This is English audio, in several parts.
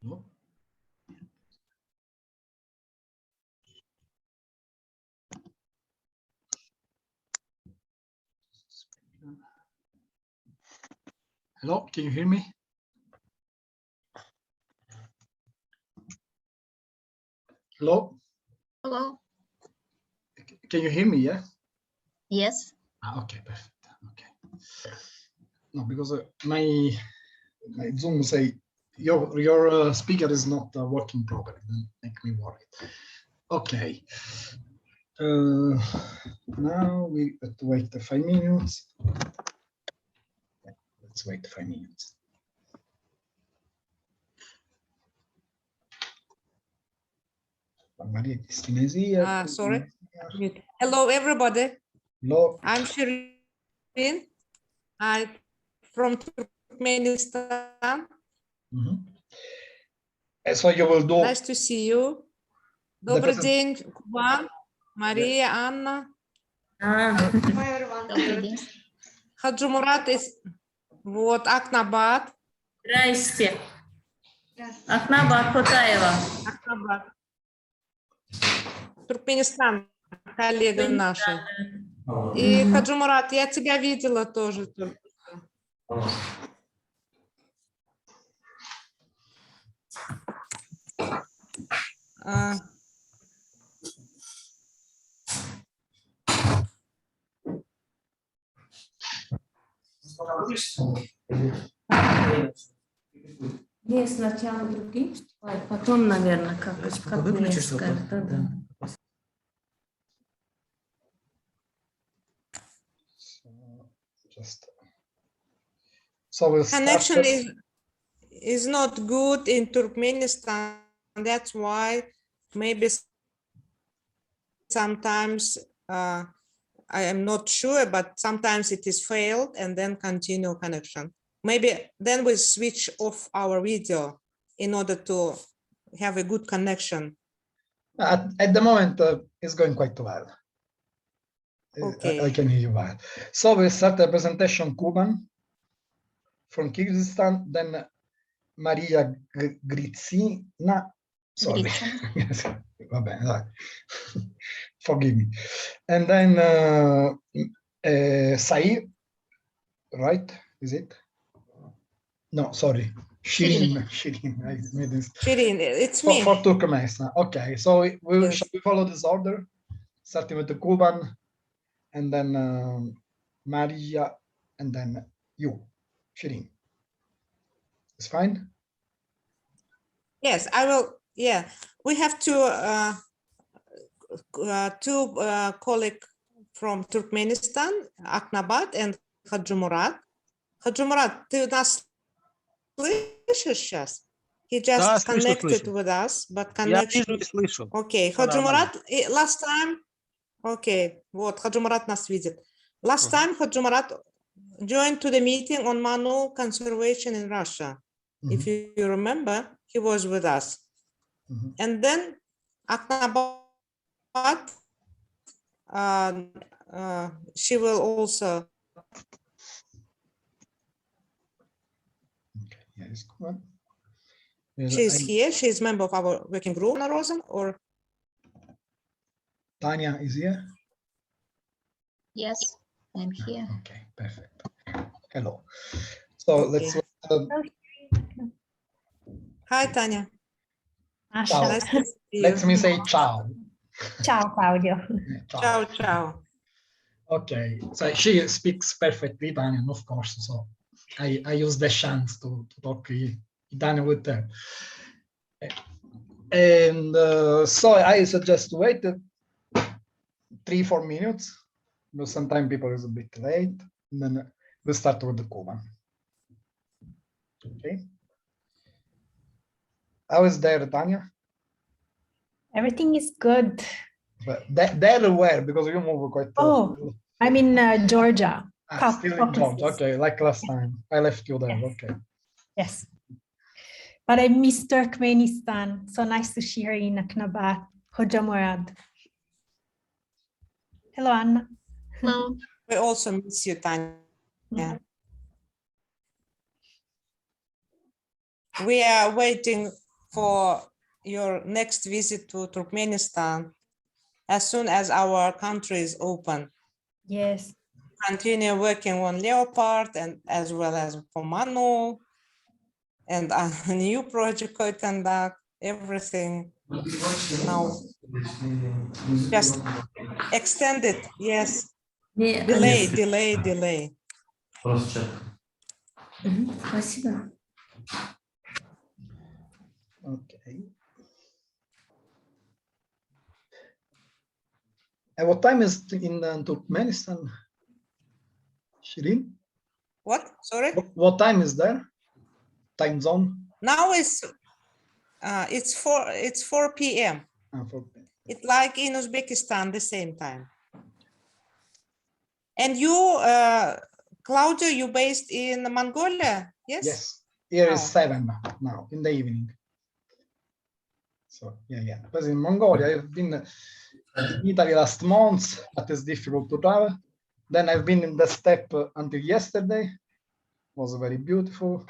No? Hello, can you hear me? Hello? Hello. Can you hear me, yeah? Yes. Okay, perfect. Okay. No, because my Zoom say your speaker is not working properly. Don't make me worried. Okay. Now we have to wait 5 minutes. Let's wait 5 minutes. Maria Cristina is here. Sorry. Hello, everybody. Hello. I'm Shirin. I'm from Turkmenistan. So you will do. Nice to see you. Добрый день, Кубан, Мария, Анна. Добрый день. Хаджумурат из вот Акнабад. Здрасте. Акнабад Хотаева. Акнабад. Туркменистан, коллега наша. И Хаджумурат, я тебя видела тоже. Не, сначала другим, потом, наверное, как мне скажут. Connection is not good in Turkmenistan. That's why maybe sometimes I am not sure, but sometimes it is failed and then continue connection. Maybe then we switch off our video in order to have a good connection. At the moment, it's going quite well. Okay. I can hear you well. So we start the presentation Kuban from Kyrgyzstan, then Maria Grizina. Sorry. Yes. Forgive me. And then Said, right? Is it? No, sorry. Shirin. I made this. Shirin, it's me. For Turkmenistan. Okay, so Yes. shall we follow this order? Starting with the Kuban, and then Maria, and then you, Shirin. It's fine? Yes, I will. Yeah, we have two colleagues from Turkmenistan, Aknabat and Хаджумурат. Хаджумурат, ты нас слышишь сейчас? He just connected with us, but connection. Я вижу и слышу. Okay, Хаджумурат, last time. Okay, вот Хаджумурат нас видит. Last time Хаджумурат joined to the meeting on manual conservation in Russia. If you remember, he was with us. And then Aknabat, she will also. Okay, yes, Kuban. She's here. She's a member of our working group, Rosen, or Tanya is here? Yes, I'm here. Okay, perfect. Hello. So let's. Hi, Tanya. Ciao. Nice to see you. Let me say ciao. Ciao, Claudio. Ciao, ciao. Okay, so she speaks perfectly Italian, of course, so I use the chance to talk Italian with her. And so I suggest to wait 3-4 minutes, because sometimes people is a bit late, and then we'll start with the Cuban. Okay. How is there, Tanya? Everything is good. But there where, because you move quite. Oh, I'm in Georgia. Still in Georgia. Okay, like last time. I left you there. Yes. Okay. Yes. But I miss Turkmenistan. So nice to see her in Aknabat. Hoca Morad. Hello, Anna. Hello. We also miss you, Tanya. We are waiting for your next visit to Turkmenistan as soon as our country is open. Yes. Continue working on Leopard and as well as for Manul and a new project I conduct, everything now just extend it. Yes. Delay. Спасибо. Okay. And what time is it in Turkmenistan? Shirin? What? Sorry? What time is there? Time zone? Now it's 4 p.m. 4 p.m. It's like in Uzbekistan, the same time. And you, Claudio, you based in Mongolia? Yes? Yes. Here is Oh. 7 now in the evening. So yeah. Because in Mongolia, I've been in Italy last month, but it's difficult to travel. Then I've been in the steppe until yesterday. It was very beautiful.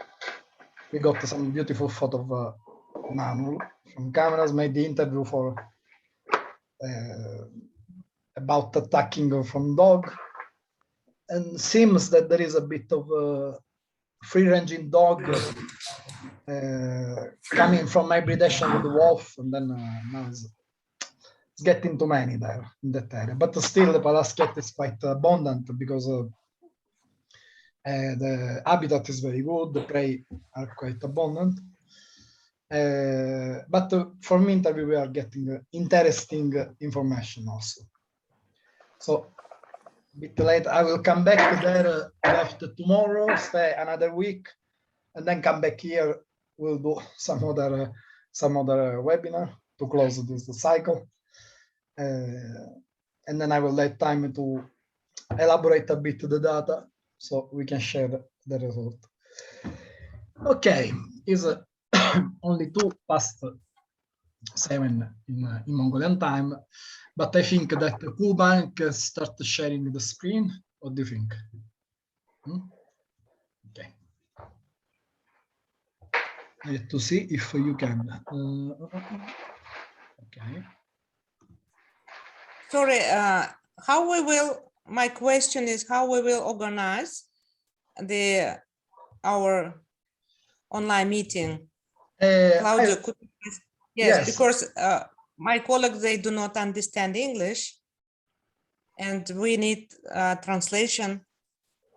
We got some beautiful photo of Manul from cameras, made the interview for about attacking from dog. And seems that there is a bit of free-ranging dog coming from hybridation with the wolf, and then now it's getting too many there in that area. But still, the Palasket is quite abundant because the habitat is very good, the prey are quite abundant. But for me, interview, we are getting interesting information also. So a bit late, I will come back there after tomorrow, stay another week, and then come back here. We'll do some other webinar to close this cycle. And then I will let time to elaborate a bit the data so we can share the result. Okay, it's only 7:02 in Mongolian time, but I think that Kuban can start sharing the screen. What do you think? Okay. I have to see if you can. Okay. Sorry, my question is how we will organize our online meeting. Claudio, could you please? Yes, because my colleagues, they do not understand English and we need translation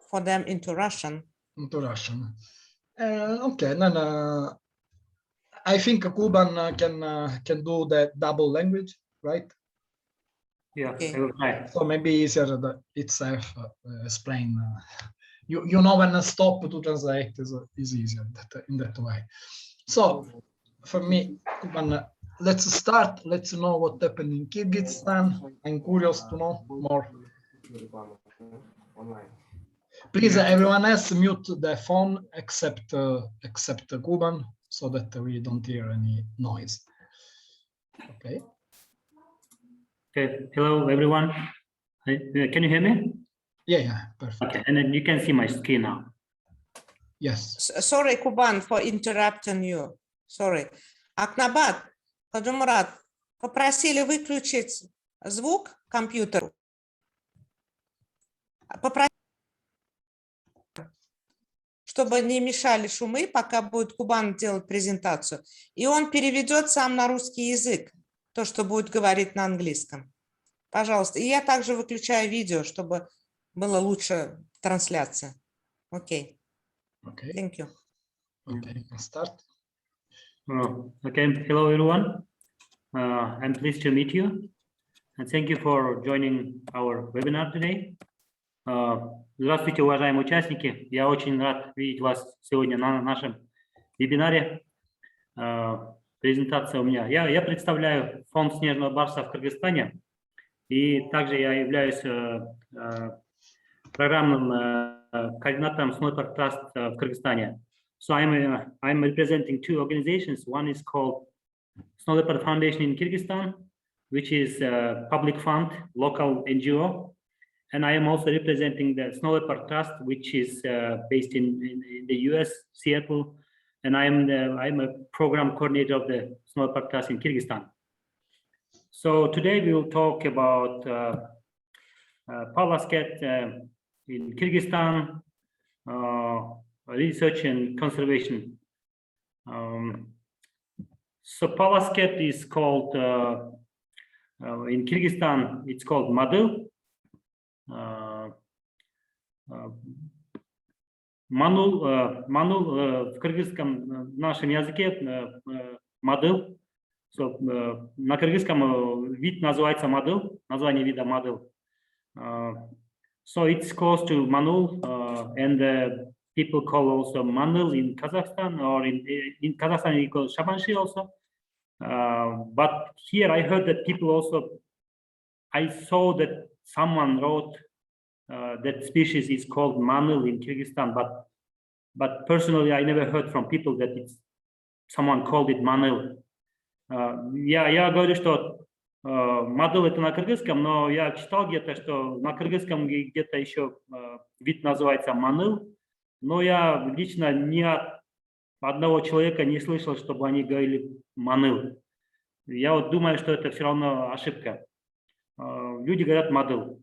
for them into Russian. Okay, then I think Kuban can do the double language, right? Yeah, Okay. I will try. So maybe easier that itself explain. You know when to stop to translate is easier in that way. So for me, Kuban, let's start. Let's know what happened in Kyrgyzstan. I'm curious to know more. Please, everyone else mute the phone except Kuban, so that we don't hear any noise. Okay. Okay. Hello, everyone. Can you hear me? Yeah, perfect. Okay, and then you can see my screen now. Yes. Sorry, Kuban, for interrupting you. Sorry. Акнабат, Хаджумурат, попросили выключить звук компьютеру. Чтобы не мешали шумы, пока будет Кубан делать презентацию. И он переведет сам на русский язык то, что будет говорить на английском. Пожалуйста. И я также выключаю видео, чтобы была лучше трансляция. Окей. Okay. Thank you. Okay, start. Okay, hello, everyone. I'm pleased to meet you. And thank you for joining our webinar today. Здравствуйте, уважаемые участники. Я очень рад видеть вас сегодня на нашем вебинаре. Презентация у меня. Я представляю фонд снежного барса в Кыргызстане. И также я являюсь программным координатором Snowpark Trust в Кыргызстане. So I'm representing two organizations. One is called Snow Leopard Foundation in Kyrgyzstan, which is a public fund, local NGO. and I am also representing the Snow Leopard Trust, which is based in the US, Seattle, and I'm a program coordinator of the Snow Leopard Trust in Kyrgyzstan. So today we will talk about Palasket in Kyrgyzstan, research and conservation. So Palasket is called, in Kyrgyzstan, it's called Madıl. Манул в кыргызском, в нашем языке Madıl. So, на кыргызском вид называется Madıl, название вида Madıl. So it's close to Manul, and people call also Manul in Kazakhstan, or in Kazakhstan we call Shabanshi also. But here I heard that people also, I saw that someone wrote that species is called Manul in Kyrgyzstan, but personally I never heard from people that someone called it Manul. Я говорю, что Madıl это на кыргызском, но я читал где-то, что на кыргызском где-то еще вид называется Manıl, но я лично ни от одного человека не слышал, чтобы они говорили Manıl. Я вот думаю, что это все равно ошибка. Люди говорят Madıl.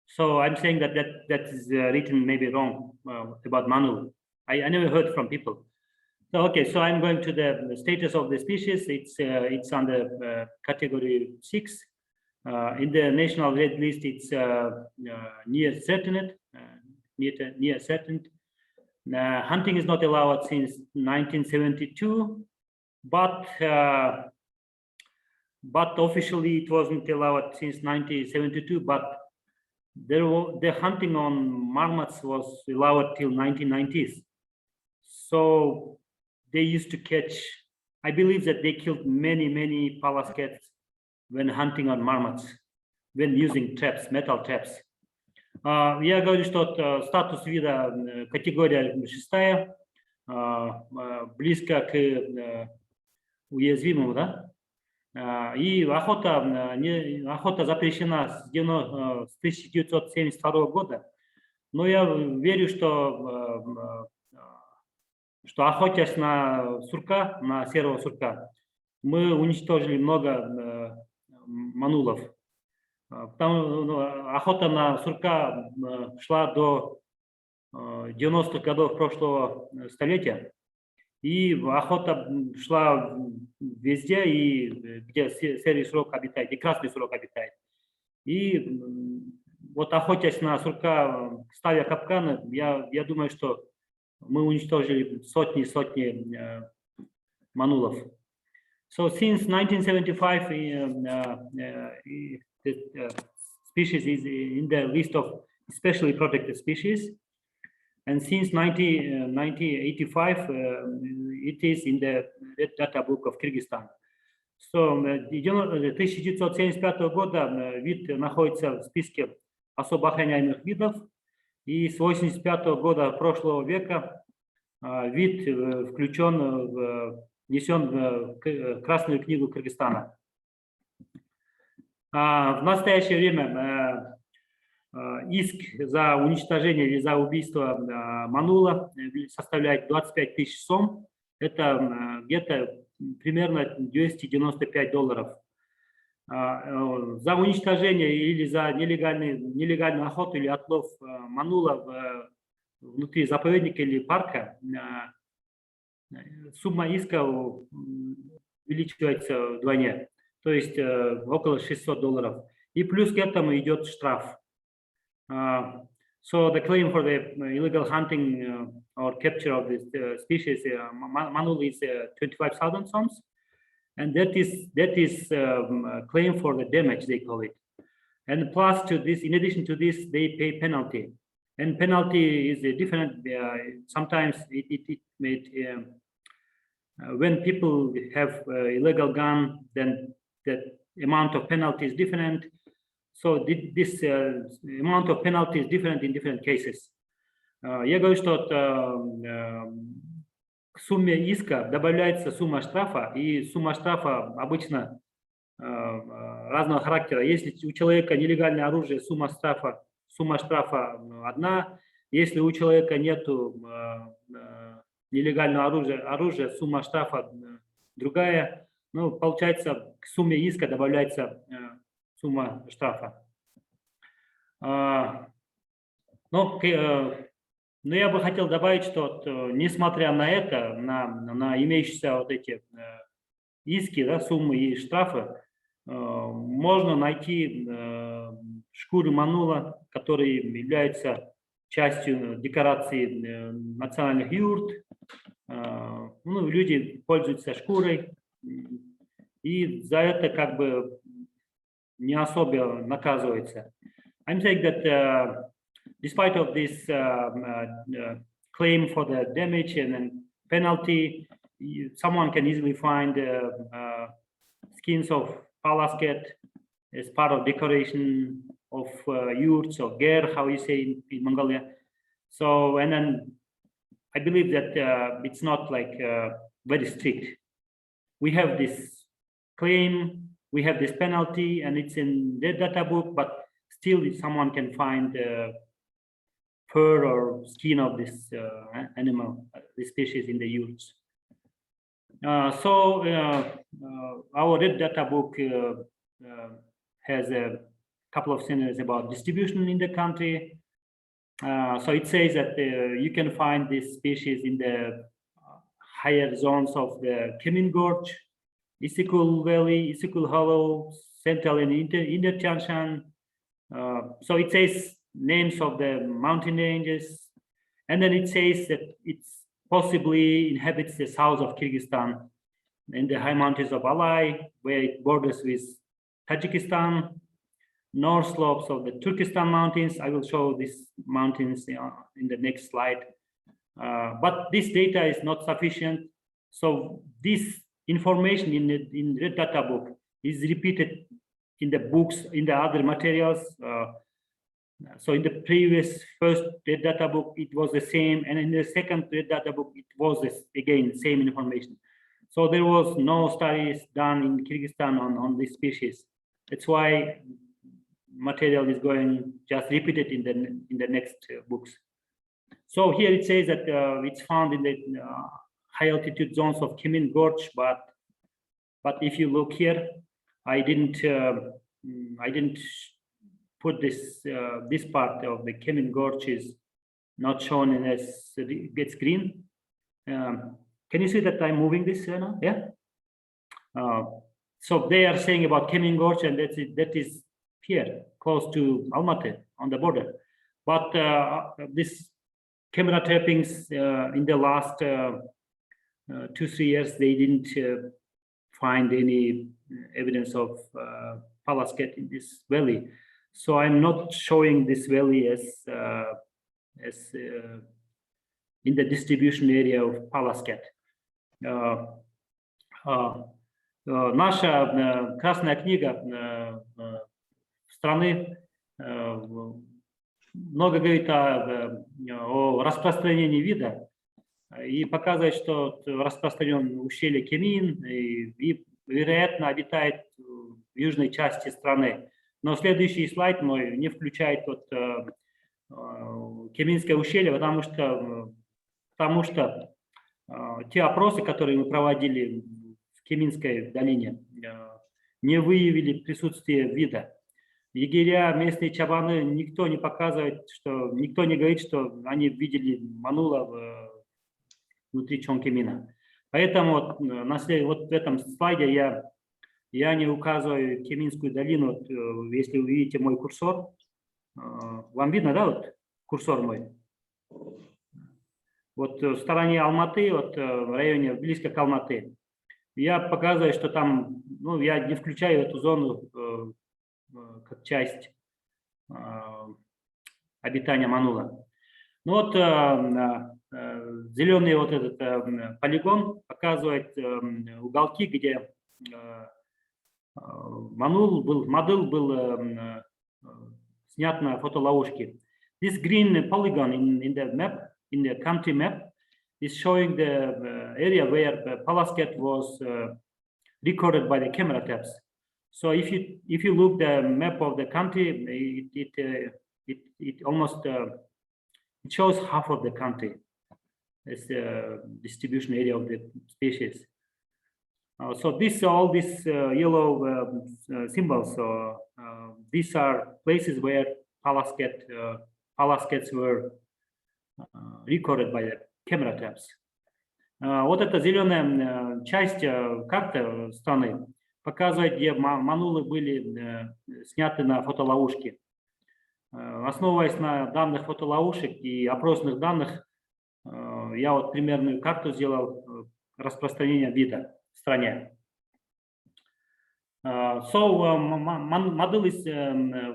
So I'm saying that is written maybe wrong about Manıl. I never heard from people. So, okay, so I'm going to the status of the species. It's under category 6. In the national red list, it's near threatened. Near threatened. Hunting is not allowed since 1972, but officially it wasn't allowed since 1972. But the hunting on marmots was allowed till 1990s. So they used to catch, I believe that they killed many palaskets when hunting on marmots, when using traps, metal traps. Я говорю, что статус вида категория 6, близко к уязвимому, да? И охота запрещена с 1972 года. Но я верю, что охотясь на сурка, на серого сурка, мы уничтожили много манулов. Охота на сурка шла до 90-х годов прошлого столетия, и охота шла везде, и где серый сурок обитает, и красный сурок обитает. И вот охотясь на сурка, ставя капканы, я думаю, что мы уничтожили сотни манулов. So since 1975, the species is in the list of especially protected species, and since 1985, it is in the Red Data Book of Kyrgyzstan. So 1975 года вид находится в списке особо охраняемых видов. И с 1985 года прошлого века вид внесен в Красную книгу Кыргызстана. В настоящее время иск за уничтожение или за убийство манула составляет 25 тысяч сом. Это где-то примерно $295. За уничтожение или за нелегальную охоту или отлов манула внутри заповедника или парка сумма иска увеличивается вдвойне, то есть около $600. И плюс к этому идет штраф. So the claim for the illegal hunting or capture of this species manul is 25,000 soms. And that is claim for the damage, they call it. And plus to this, in addition to this, they pay penalty. And penalty is different. Sometimes it made when people have illegal gun, then the amount of penalty is different. So this amount of penalty is different in different cases. Я говорю, что к сумме иска добавляется сумма штрафа, и сумма штрафа обычно разного характера. Если у человека нелегальное оружие, сумма штрафа одна. Если у человека нету нелегального оружия, сумма штрафа другая. Ну, получается, к сумме иска добавляется сумма штрафа. Но я бы хотел добавить, что несмотря на это, на имеющиеся вот эти иски, да, суммы и штрафы, можно найти шкуры манула, которые являются частью декорации национальных юрт. Ну, люди пользуются шкурой, и за это как бы не особо наказывается. I'm saying that despite of this claim for the damage and then penalty, someone can easily find skins of palasket as part of decoration of yurts or ger, how you say in Mongolia. So, and then I believe that it's not like very strict. We have this claim, we have this penalty, and it's in the data book, but still someone can find fur or skin of this animal, this species in the yurts. So our red data book has a couple of sentences about distribution in the country. So it says that you can find this species in the higher zones of the Kemin Gorge, Isikul Valley, Isikul Hollow, Central and Inter-Tianshan. So it says names of the mountain ranges, and then it says that it's possibly inhabits the south of Kyrgyzstan and the high mountains of Alay, where it borders with Tajikistan, north slopes of the Turkestan mountains. I will show these mountains in the next slide. But this data is not sufficient. So this information in the data book is repeated in the books, in the other materials. So in the previous first data book, it was the same. And in the second data book, it was again, same information. So there was no studies done in Kyrgyzstan on this species. That's why material is going just repeated in the next books. So here it says that it's found in the high altitude zones of Kemin Gorge, but if you look here, I didn't put this this part of the Kemin Gorge is not shown as it gets green. Can you see that I'm moving this now? Yeah. So they are saying about Kemin Gorge, and that is here close to Almaty on the border. But this camera trappings in the last 2-3 years, they didn't find any evidence of palasket in this valley. So I'm not showing this valley as in the distribution area of palasket. Наша красная книга страны много говорит о распространении вида и показывает, что распространен ущелье Кемин и вероятно обитает в южной части страны. Но следующий слайд мой не включает вот Кеминское ущелье, потому что те опросы, которые мы проводили в Кеминской долине, не выявили присутствие вида. Егеря, местные чабаны, никто не показывает, что никто не говорит, что они видели манула внутри Чонкемина. Поэтому вот в этом слайде я не указываю Кеминскую долину. Вот, если вы видите мой курсор, вам видно, да, вот курсор мой? Вот в стороне Алматы, вот в районе близко к Алматы, я показываю, что там, ну, я не включаю эту зону как часть обитания манула. Ну вот зеленый вот этот полигон показывает уголки, где модуль был снят на фотоловушке. This green polygon in the map, in the country map, is showing the area where the palasket was recorded by the camera taps. So if you look the map of the country, it almost it shows half of the country as the distribution area of the species. So all these yellow symbols, these are places where palaskets were recorded by the camera traps. Вот эта зеленая часть карты страны показывает, где манулы были сняты на фотоловушки. Основываясь на данных фотоловушек и опросных данных, я вот примерную карту сделал распространения вида в стране. So model is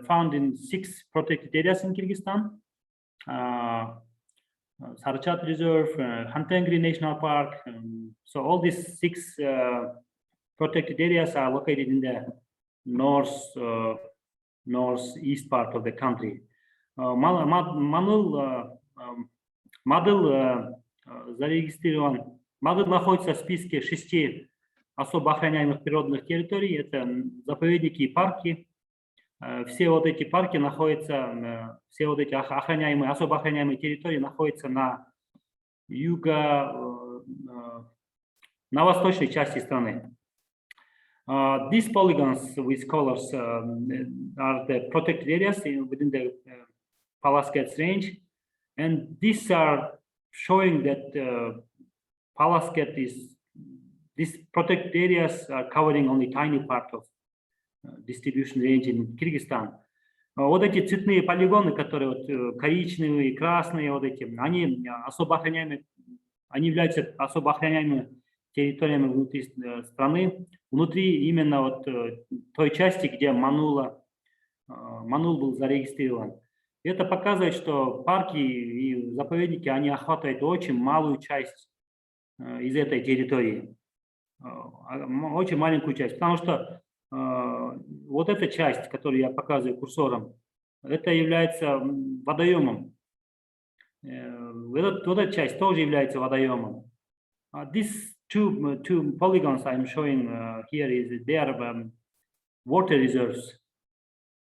found in 6 protected areas in Kyrgyzstan. Sarchat Reserve, Hantengri National Park. So all these 6 protected areas are located in the northeast part of the country. Манул находится в списке 6 особо охраняемых природных территорий. Это заповедники и парки. Все вот эти парки находятся, все вот эти охраняемые, особо охраняемые территории находятся на восточной части страны. These polygons with colors are the protected areas within the Palaskets range, and these are showing that these protected areas are covering only tiny part of distribution range in Kyrgyzstan. Вот эти цветные полигоны, которые вот коричневые, красные, вот эти, они особо охраняемые, они являются особо охраняемыми территориями внутри страны, внутри именно вот той части, где Манул был зарегистрирован. Это показывает, что парки и заповедники, они охватывают очень малую часть из этой территории, очень маленькую часть, потому что вот эта часть, которую я показываю курсором, это является водоемом. Вот эта часть тоже является водоемом. These two polygons I'm showing here they are water reserves.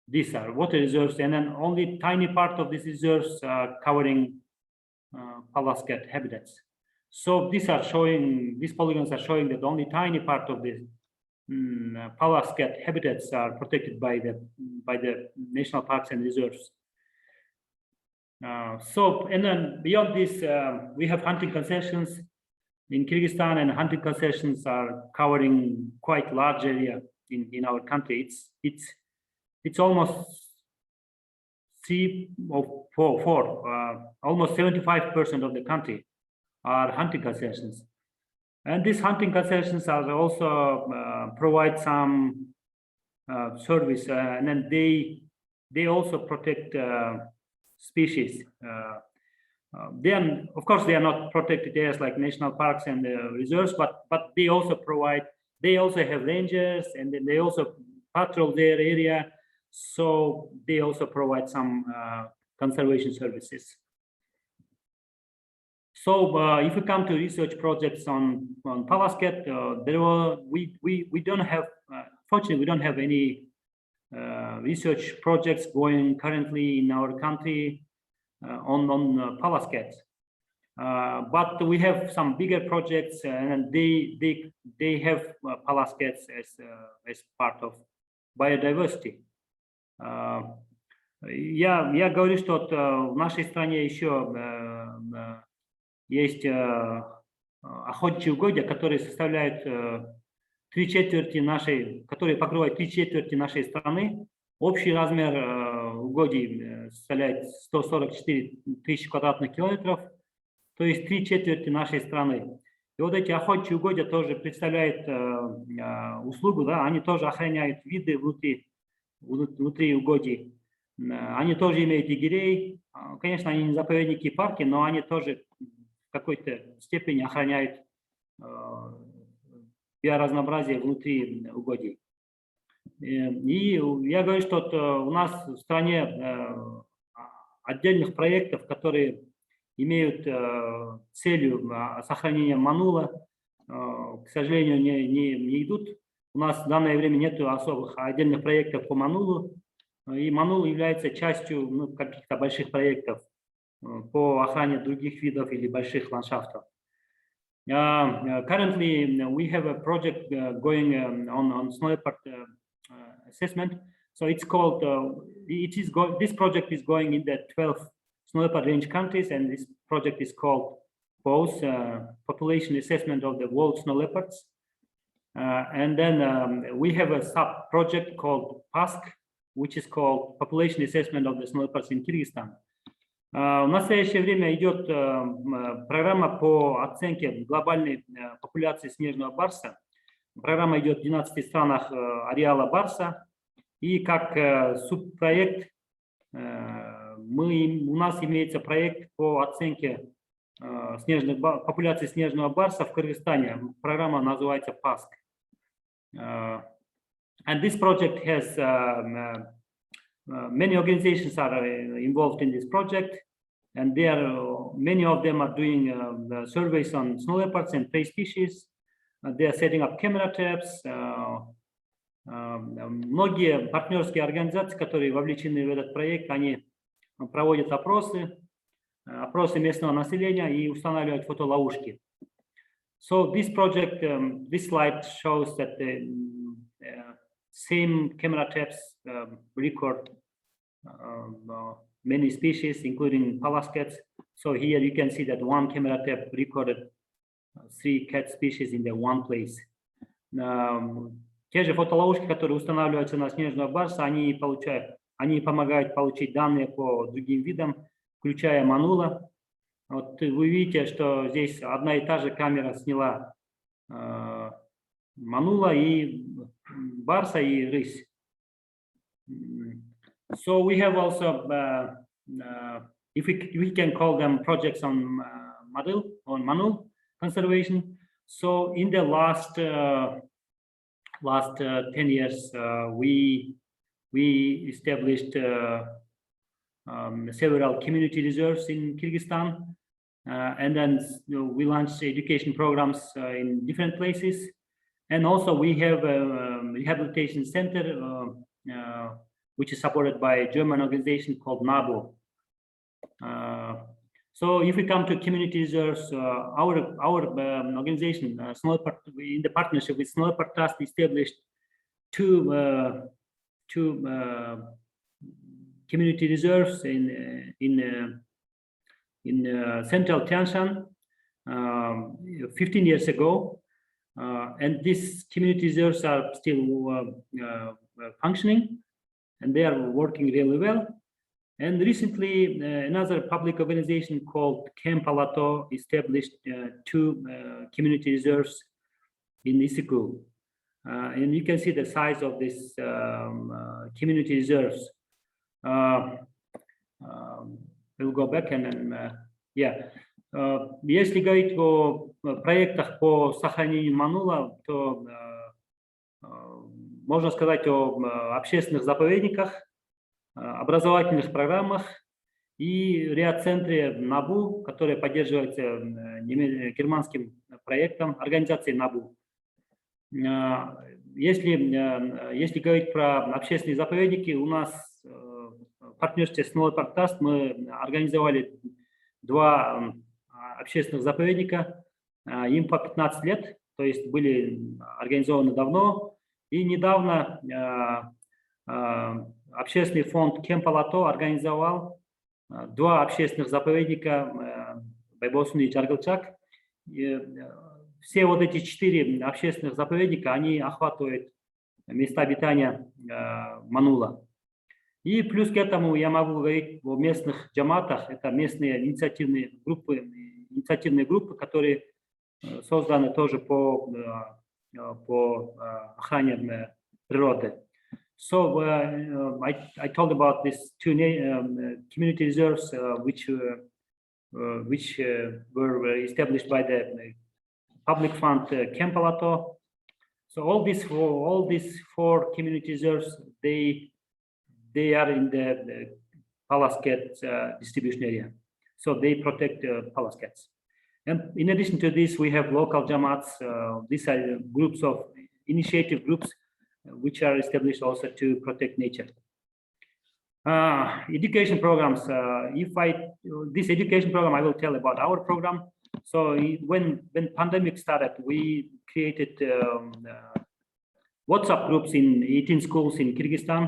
These are water reserves, and then only tiny part of these reserves are covering Palasket habitats. So these polygons are showing that only tiny part of this Palasket habitats are protected by the national parks and reserves. And then beyond this, we have hunting concessions in Kyrgyzstan, and hunting concessions are covering quite large area in our country. It's almost 3 or 4, almost 75% of the country are hunting concessions. And these hunting concessions are also provide some service, and then they also protect species. Then, of course, they are not protected areas like national parks and reserves, but they also have rangers, and then they also patrol their area, so they also provide some conservation services. So if we come to research projects on Palasket, we don't have, fortunately, we don't have any research projects going currently in our country on Palaskets. But we have some bigger projects, and they have Palaskets as part of biodiversity. Я говорю, что в нашей стране еще есть охотничьи угодья, которые составляют 3/4 нашей, которые покрывают 3/4 нашей страны. Общий размер угодий составляет 144 тысячи квадратных километров, то есть 3/4 нашей страны. И вот эти охотничьи угодья тоже представляют услугу, да, они тоже охраняют виды внутри угодий. Они тоже имеют егерей. Конечно, они не заповедники и парки, но они тоже в какой-то степени охраняют биоразнообразие внутри угодий. И я говорю, что у нас в стране отдельных проектов, которые имеют целью сохранения манула, к сожалению, не идут. у нас в данное время нет особых отдельных проектов по манулу, и манул является частью каких-то больших проектов по охране других видов или больших ландшафтов. Currently, we have a project going on snow leopard assessment. So it's called, this project is going in the 12 snow leopard range countries, and this project is called POS, Population Assessment of the World Snow Leopards. And then we have a sub-project called PASK, which is called Population Assessment of the Snow Leopards in Kyrgyzstan. В настоящее время идет программа по оценке глобальной популяции снежного барса. Программа идет в 12 странах ареала барса. И как субпроект у нас имеется проект по оценке популяции снежного барса в Кыргызстане. Программа называется PASK. And this project has many organizations are involved in this project, and many of them are doing the surveys on snow leopards and prey species. They are setting up camera traps. Многие партнерские организации, которые вовлечены в этот проект, они проводят опросы местного населения и устанавливают фотоловушки. So this project, this slide shows that the same camera traps record many species, including pallas cats. So here you can see that one camera trap recorded 3 cat species in the one place. Те же фотоловушки, которые устанавливаются на снежного барса, они помогают получить данные по другим видам, включая манула. Вот вы видите, что здесь одна и та же камера сняла манула и барса и рысь. So we have also, if we can call them projects on manul conservation. So in the last 10 years, we established several community reserves in Kyrgyzstan, and then we launched education programs in different places. And also we have a rehabilitation center, which is supported by a German organization called NABU. So if we come to community reserves, our organization, in the partnership with Snow Leopard Trust, established two community reserves in central Tianshan 15 years ago. And these community reserves are still functioning, and they are working really well. And recently, another public organization called Camp Alato established 2 community reserves in Isiku. And you can see the size of these community reserves. We'll go back and then, yeah. Если говорить о проектах по сохранению манула, то можно сказать о общественных заповедниках, образовательных программах и реацентре НАБУ, которая поддерживается германским проектом организации НАБУ. Если говорить про общественные заповедники, у нас в партнерстве с Manul Working Group мы организовали 2 общественных заповедника, им по 15 лет, то есть были организованы давно, и недавно общественный фонд Кемпалато организовал 2 общественных заповедника Байбосуны и Джаргалчак. Все вот эти 4 общественных заповедника, они охватывают места обитания манула. И плюс к этому я могу говорить о местных джаматах, это местные инициативные группы, которые созданы тоже по охране природы. So I told about these 2 community reserves which were established by the public fund Camp Alato. So all these 4 community reserves, they are in the pallas cat distribution area. So they protect pallas cats. And in addition to this, we have local jamats. These are groups of initiative groups which are established also to protect nature. Education programs. This education program, I will tell about our program. So when pandemic started, we created WhatsApp groups in 18 schools in Kyrgyzstan.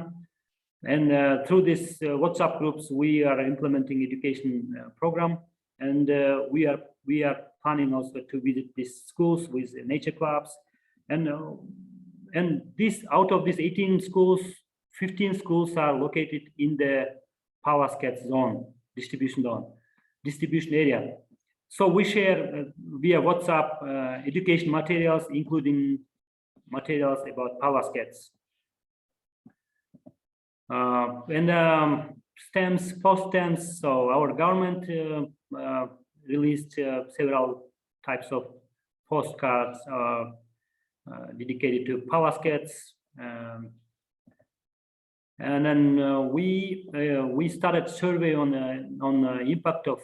And through these WhatsApp groups, we are implementing education program. And we are planning also to visit these schools with nature clubs. And this, out of these 18 schools, 15 schools are located in the Palasket zone, distribution area. So we share via WhatsApp education materials, including materials about Palaskets. And stamps, post stamps. So our government released several types of postcards dedicated to Palaskets. And then we started survey on the impact of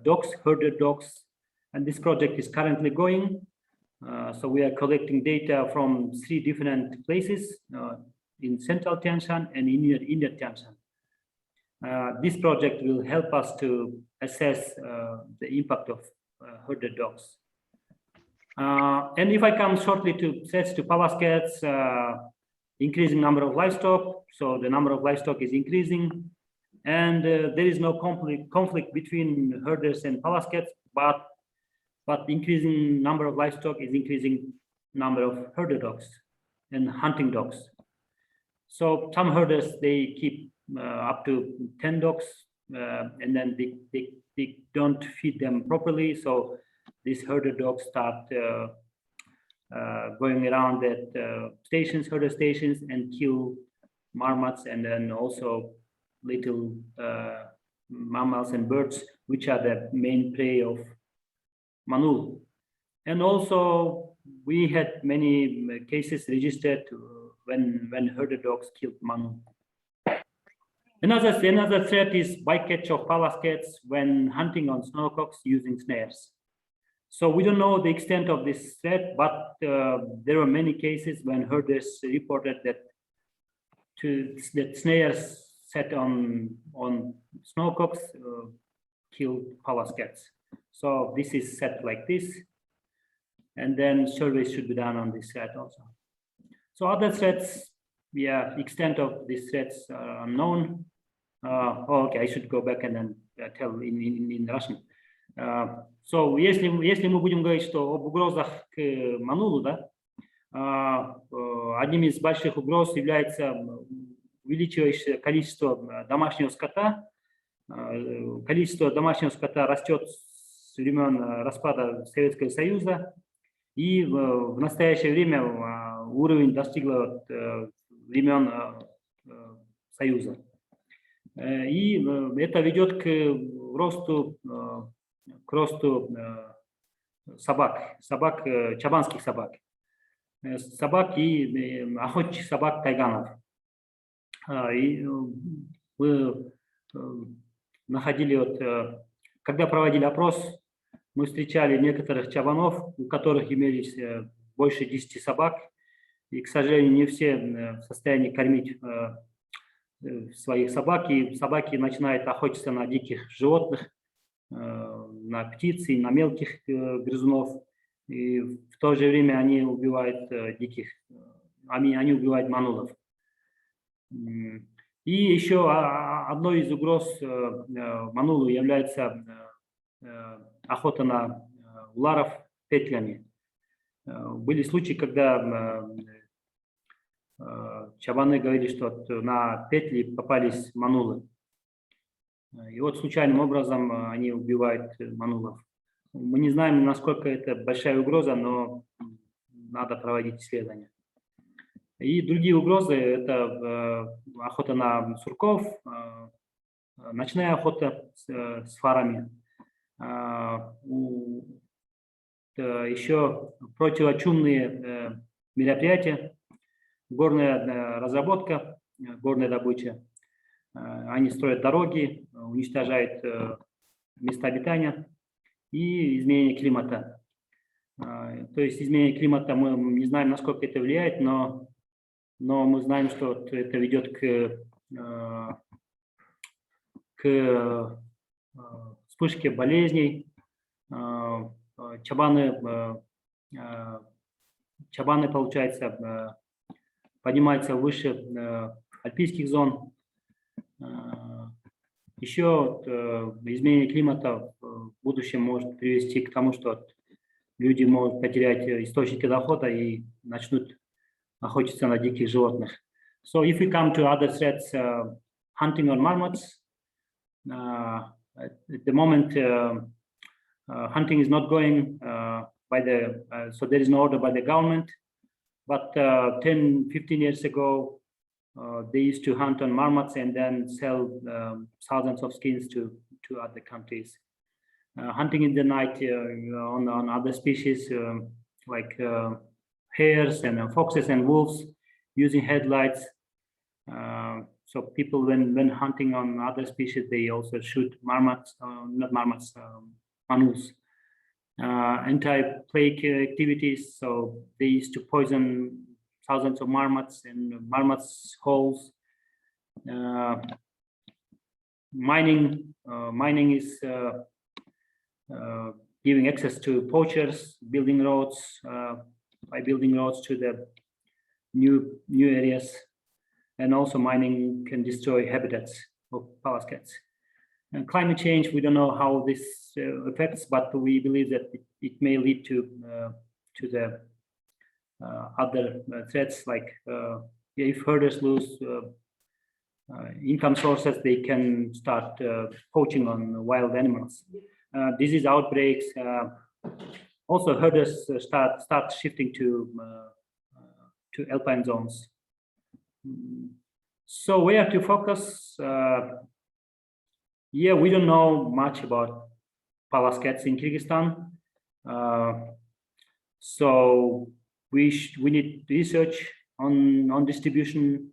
dogs, herded dogs, and this project is currently going. So we are collecting data from 3 different places in Central Tian Shan and in Inner Tian Shan. This project will help us to assess the impact of herded dogs. And if I come shortly to threats to Palaskets, increasing number of livestock, so the number of livestock is increasing, and there is no conflict between herders and Palaskets, but increasing number of livestock is increasing number of herder dogs and hunting dogs. So some herders, they keep up to 10 dogs, and then they don't feed them properly, so these herder dogs start going around at stations, herder stations, and kill marmots, and then also little mammals and birds, which are the main prey of Manul. And also we had many cases registered when herder dogs killed Manul. Another threat is bycatch of Palaskets when hunting on snowcocks using snares. So we don't know the extent of this threat, but there were many cases when herders reported that snares set on snowcocks killed Palaskets. So this is set like this, and then surveys should be done on this threat also. So other threats, yeah, extent of these threats are unknown. Okay, I should go back and then tell in Russian. So, если мы будем говорить, что об угрозах к Манулу, да, одним из больших угроз является увеличивающееся количество домашнего скота. Количество домашнего скота растет с времен распада Советского Союза, и в настоящее время уровень достигла времен Союза. И это ведет к росту собак, чабанских собак и охотничьих собак тайганов. И мы находили, когда проводили опрос, мы встречали некоторых чабанов, у которых имелись больше 10 собак, и, к сожалению, не все в состоянии кормить своих собак, и собаки начинают охотиться на диких животных, на птиц и на мелких грызунов, и в то же время они убивают они убивают манулов. И еще одной из угроз Манулу является охота на уларов петлями. Были случаи, когда чабаны говорили, что на петли попались манулы. И вот случайным образом они убивают манулов. Мы не знаем, насколько это большая угроза, но надо проводить исследования. И другие угрозы – это охота на сурков, ночная охота с фарами, еще противочумные мероприятия, горная разработка, горная добыча. Они строят дороги, уничтожают места обитания и изменение климата. То есть изменение климата, мы не знаем, насколько это влияет, но мы знаем, что это ведет к вспышке болезней. Чабаны, получается, поднимаются выше альпийских зон. Еще изменение климата в будущем может привести к тому, что люди могут потерять источники дохода и начнут охотиться на диких животных. So if we come to other threats, hunting on marmots, at the moment hunting is not going by the, so there is no order by the government, but 10-15 years ago, they used to hunt on marmots and then sell thousands of skins to other countries. Hunting in the night on other species like hares and foxes and wolves using headlights. So people, when hunting on other species, they also shoot marmots, not marmots, manuls. Anti-plague activities, so they used to poison thousands of marmots in marmots' holes. Mining is giving access to poachers, building roads, by building roads to the new areas, and also mining can destroy habitats of pallas cats. And climate change, we don't know how this affects, but we believe that it may lead to the other threats, like if herders lose income sources, they can start poaching on wild animals. Disease outbreaks, also herders start shifting to alpine zones. So where to focus? Yeah, we don't know much about pallas cats in Kyrgyzstan. So we need research on distribution,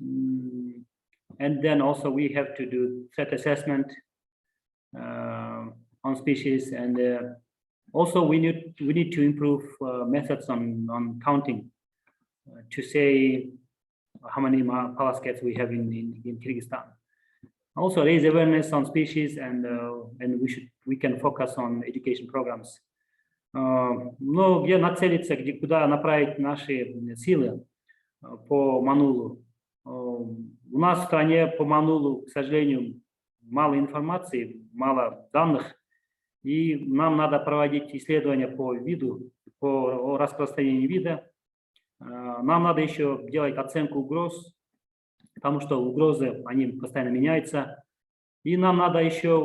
and then also we have to do threat assessment on species, and also we need to improve methods on counting to say how many pallas cats we have in Kyrgyzstan. Also raise awareness on species, and we can focus on education programs. Но где нацелиться, куда направить наши силы по манулу? У нас в стране по манулу, к сожалению, мало информации, мало данных, и нам надо проводить исследования по виду, по распространению вида. Нам надо еще делать оценку угроз, потому что угрозы, они постоянно меняются. И нам надо еще,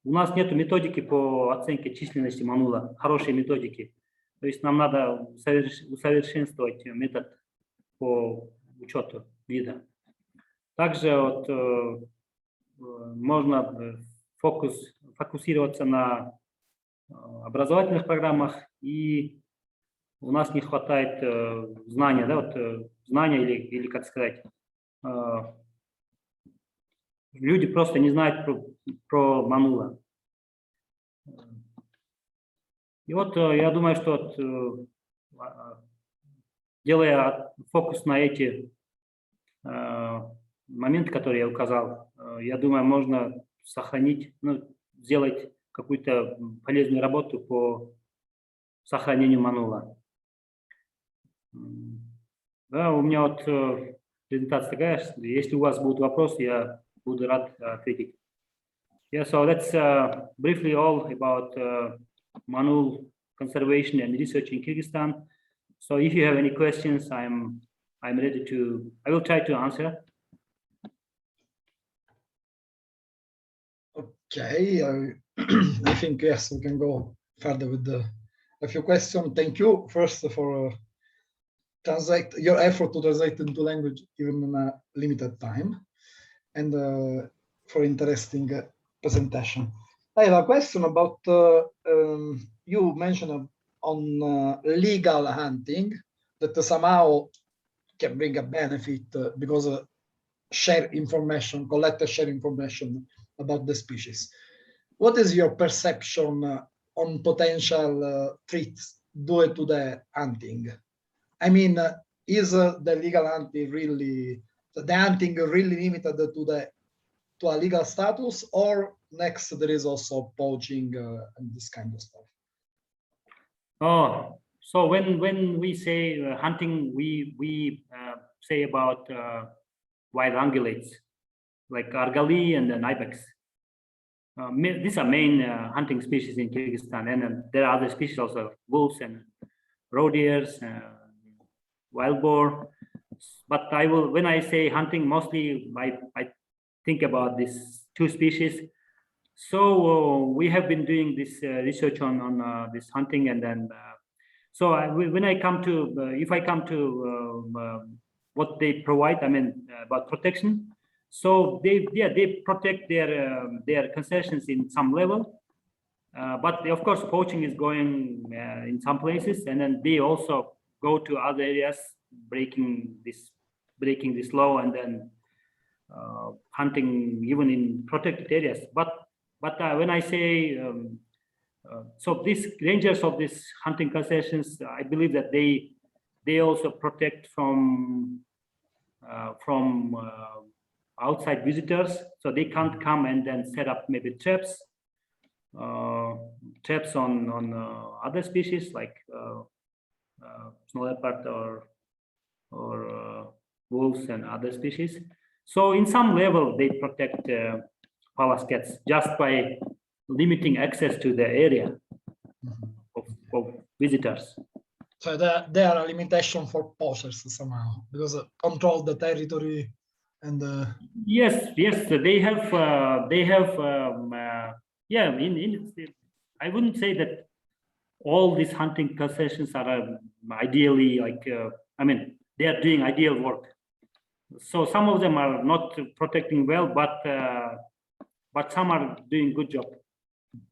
у нас нет методики по оценке численности манула, хорошие методики. То есть нам надо усовершенствовать метод по учету вида. Также вот, можно фокусироваться на образовательных программах, и у нас не хватает знания, да, вот, знания или как сказать, люди просто не знают про манула. И вот я думаю, что вот, делая фокус на эти моменты, которые я указал, я думаю, можно сохранить, ну, сделать какую-то полезную работу по сохранению манула. Да, у меня вот презентация такая, если у вас будут вопросы, я буду рад ответить. Yeah, so that's briefly all about manul conservation and research in Kyrgyzstan. So if you have any questions, I'm ready to, I will try to answer. Okay, I think yes, we can go further with a few questions. Thank you first for translate your effort to translate into language even in a limited time, and for interesting presentation. I have a question about you mentioned on legal hunting that somehow can bring a benefit because share information, collect and share information about the species. what is your perception on potential threats due to the hunting? I mean, is the legal hunting really, the hunting really limited to a legal status, or next there is also poaching and this kind of stuff? Oh, so when we say hunting, we say about wild ungulates like argali and then ibex. These are main hunting species in Kyrgyzstan, and there are other species also, wolves and roe deers, wild boar. But when I say hunting, mostly I think about these two species. So we have been doing this research on this hunting, and then when I come to if I come to what they provide, I mean about protection. So they protect their concessions in some level, but of course poaching is going in some places, and then they also go to other areas, breaking this law, and then hunting even in protected areas. But when I say so these rangers of these hunting concessions, I believe that they also protect from outside visitors, so they can't come and then set up maybe traps on other species like snow leopard or wolves and other species. So in some level they protect Pallas cats just by limiting access to the area of visitors. So there are a limitation for poachers somehow, because control the territory and yes, they have I wouldn't say that all these hunting concessions are ideally like I mean they are doing ideal work. So some of them are not protecting well, but some are doing good job.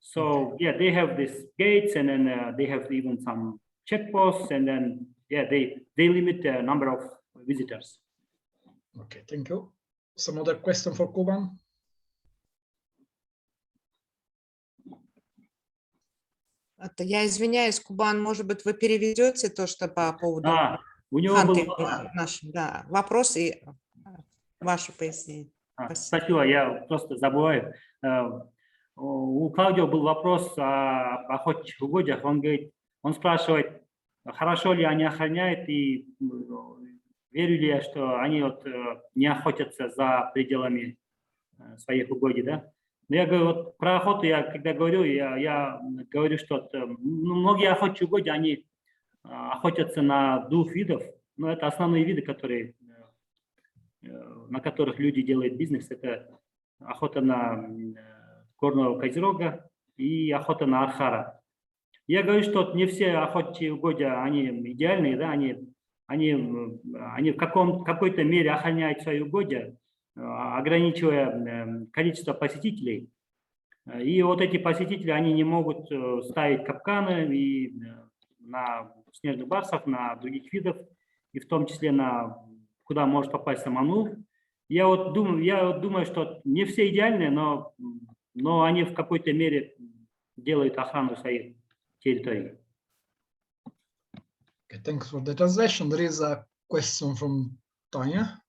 So yeah, they have these gates, and then they have even some checkposts, and then yeah, they limit the number of visitors. Okay, thank you. Some other question for Kuban? Я извиняюсь, Кубан, может быть, вы переведете то, что по поводу у него был вопрос и ваше пояснение. Спасибо, я просто забываю. У Клаудио был вопрос о охотничьих угодьях. Он спрашивает, хорошо ли они охраняют, и верю ли я, что они не охотятся за пределами своих угодий, да? Но я говорю, вот про охоту я когда говорю, я говорю, что многие охотничьи угодья, они охотятся на двух видов, но это основные виды, на которых люди делают бизнес. Это охота на горного козерога и охота на архара. Я говорю, что не все охотничьи угодья, они идеальные, да, они в какой-то мере охраняют свои угодья, ограничивая количество посетителей. И вот эти посетители, они не могут ставить капканы и на снежных барсов, на других видов, и в том числе куда может попасть манул. Я думаю, что не все идеальные, но они в какой-то мере делают охрану своей территории. Okay, thanks for the translation. There is a question from Tanya.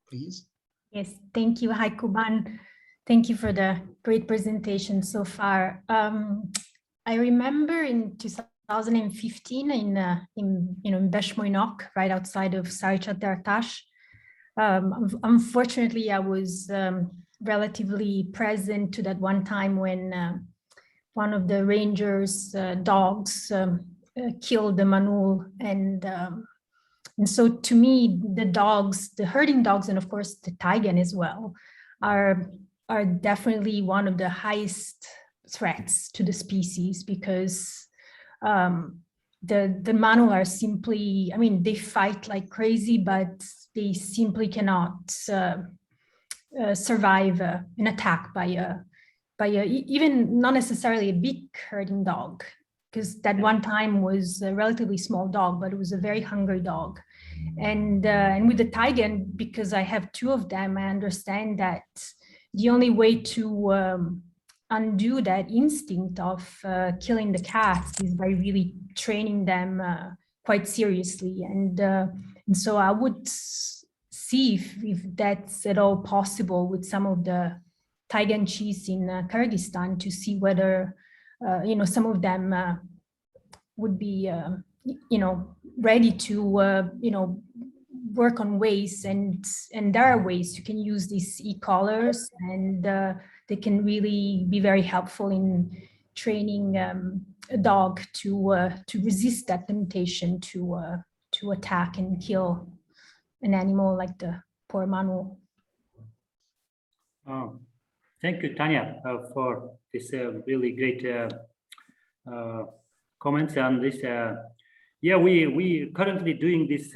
Please. Yes, thank you. Hi, Kuban. Thank you for the great presentation so far. I remember in 2015 in Beshmoinok, right outside of Sarıçatepe. Unfortunately, I was relatively present to that one time when one of the rangers' dogs killed the manul, and so to me, the herding dogs, and of course the taigen as well, are definitely one of the highest threats to the species, because the manul are simply, I mean, they fight like crazy, but they simply cannot survive an attack by even not necessarily a big herding dog, because that one time was a relatively small dog, but it was a very hungry dog. And with the taigen, because I have two of them, I understand that the only way to undo that instinct of killing the cats is by really training them quite seriously. And so I would see if that's at all possible with some of the Taiganchis in Kyrgyzstan, to see whether some of them would be ready to work on ways, and there are ways you can use these e-collars, and they can really be very helpful in training a dog to resist that temptation to attack and kill an animal like the poor Manul. Thank you, Tanya, for this really great comments on this. Yeah, we currently doing this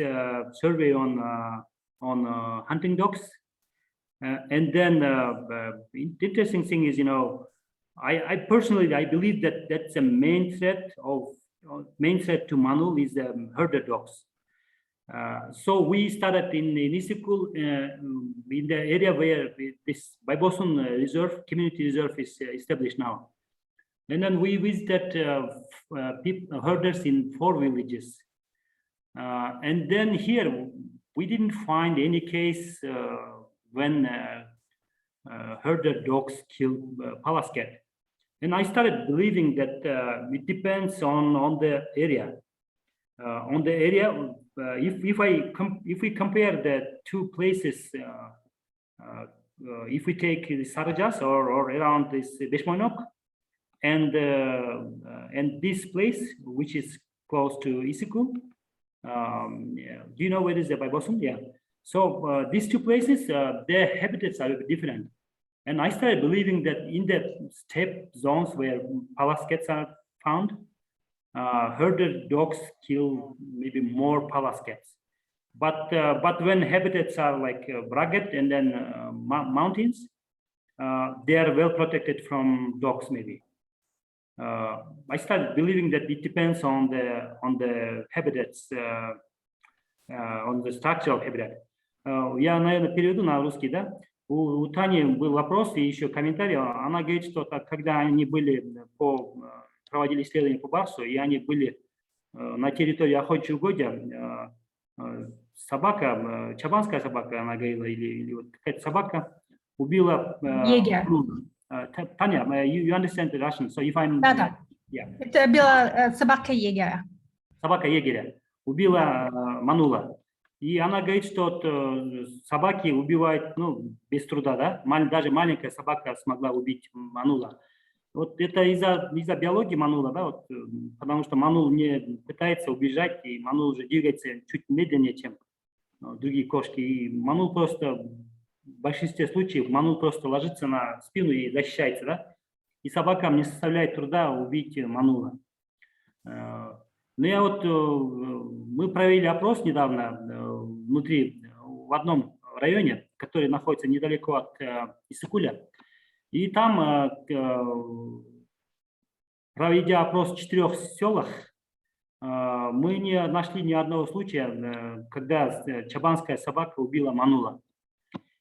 survey on hunting dogs, and then the interesting thing is, I personally believe that that's a main threat to Manul is herder dogs. So we started in Isikul, in the area where this Baybosun Reserve, community reserve is established now. And then we visited herders in 4 villages. And then here, we didn't find any case when herder dogs kill Pallas cat. And I started believing that it depends on the area. If we compare the 2 places, if we take the Sarajas or around this Beshmoynok, and this place, which is close to Isikul, do you know where is the Baybosun? Yeah. So these 2 places, their habitats are different. And I started believing that in the steppe zones where Pallas cats are found, herder dogs kill maybe more Pallas cats. But when habitats are like rugged and then mountains, they are well protected from dogs maybe. I started believing that it depends on the habitats, on the structure of habitat. Я, наверное, переведу на русский, да? У Тани был вопрос и еще комментарий. Она говорит, что когда они проводили исследования по барсу, и они были на территории охотничьего угодья, собака, чабанская собака, она говорила, или вот какая-то собака убила... Tanya, you understand the Russian, so if I'm... Да. Yeah. Это была собака егеря. Собака егеря убила Манула. И она говорит, что собаки убивают, без труда, да? Даже маленькая собака смогла убить Манула. Вот это из-за биологии Манула, да? Вот, потому что Манул не пытается убежать, и Манул уже двигается чуть медленнее, чем другие кошки. И Манул просто, в большинстве случаев, Манул просто ложится на спину и защищается, да? И собакам не составляет труда убить Манула. Мы провели опрос недавно в одном районе, который находится недалеко от Исыкуля. И там, проведя опрос в 4 селах, мы не нашли ни одного случая, когда чабанская собака убила Манула.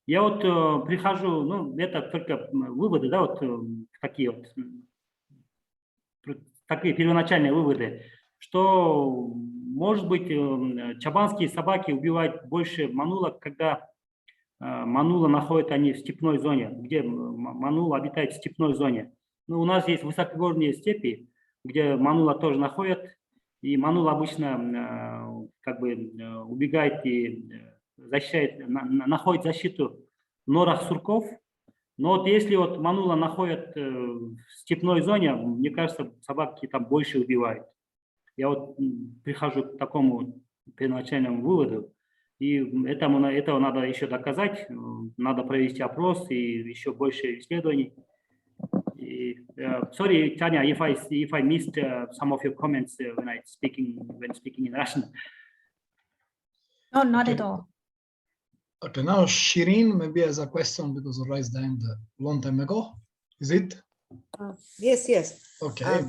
Я вот прихожу, это только выводы, да, вот такие первоначальные выводы, что, может быть, чабанские собаки убивают больше Манула, когда Манула находят они в степной зоне, где Манул обитает в степной зоне. У нас есть высокогорные степи, где Манула тоже находят, и Манул обычно убегает и находит защиту в норах сурков. Но вот если Манула находят в степной зоне, мне кажется, собаки там больше убивают. Я прихожу к такому первоначальному выводу, и этого надо еще доказать, надо провести опрос и еще больше исследований. Sorry, Tanya, if I missed some of your comments when speaking in Russian. No, not at all. Okay, now Shirin maybe has a question because raised the hand a long time ago. Is it? Yes. Okay.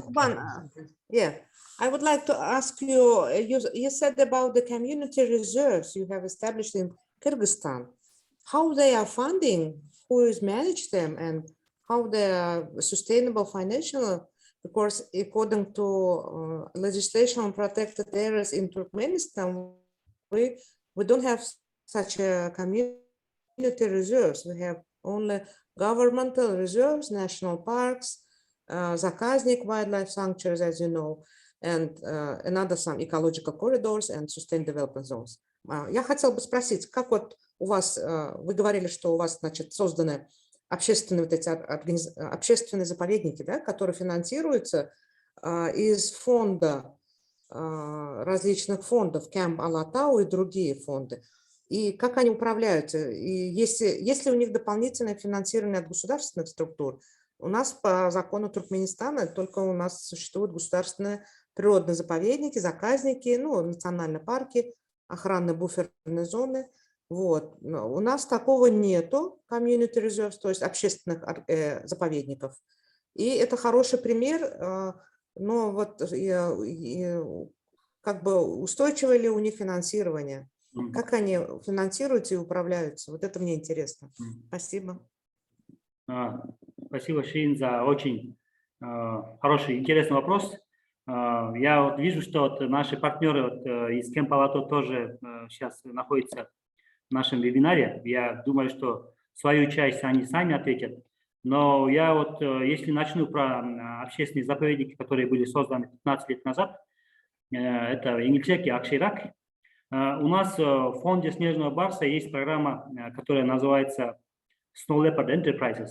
Yeah. I would like to ask you, you said about the community reserves you have established in Kyrgyzstan, how they are funding, who is managing them, and how the sustainable financial, because according to legislation on protected areas in Turkmenistan, we don't have such a community reserves. We have only governmental reserves, national parks, Zakaznik wildlife sanctuaries, as you know, and another some ecological corridors and sustained development zones. Я хотела бы спросить, как вот у вас, вы говорили, что у вас, значит, созданы общественные вот эти общественные заповедники, да, которые финансируются из фонда, различных фондов, Camp Алатау и другие фонды. И как они управляются? И если у них дополнительное финансирование от государственных структур, у нас по закону Туркменистана только у нас существуют государственные природные заповедники, заказники, ну, национальные парки, охранные буферные зоны. Вот. У нас такого нету, community reserves, то есть общественных заповедников. И это хороший пример, но вот как бы устойчивое ли у них финансирование? Как они финансируются и управляются? Вот это мне интересно. Спасибо. Спасибо, Ширин, за очень хороший, интересный вопрос. Я вот вижу, что вот наши партнеры вот из Camp Алатау тоже сейчас находятся в нашем вебинаре. Я думаю, что свою часть они сами ответят. Но я вот, если начну про общественные заповедники, которые были созданы 15 лет назад, это Ингильчек и Акширак. У нас в фонде Снежного Барса есть программа, которая называется Snow Leopard Enterprises.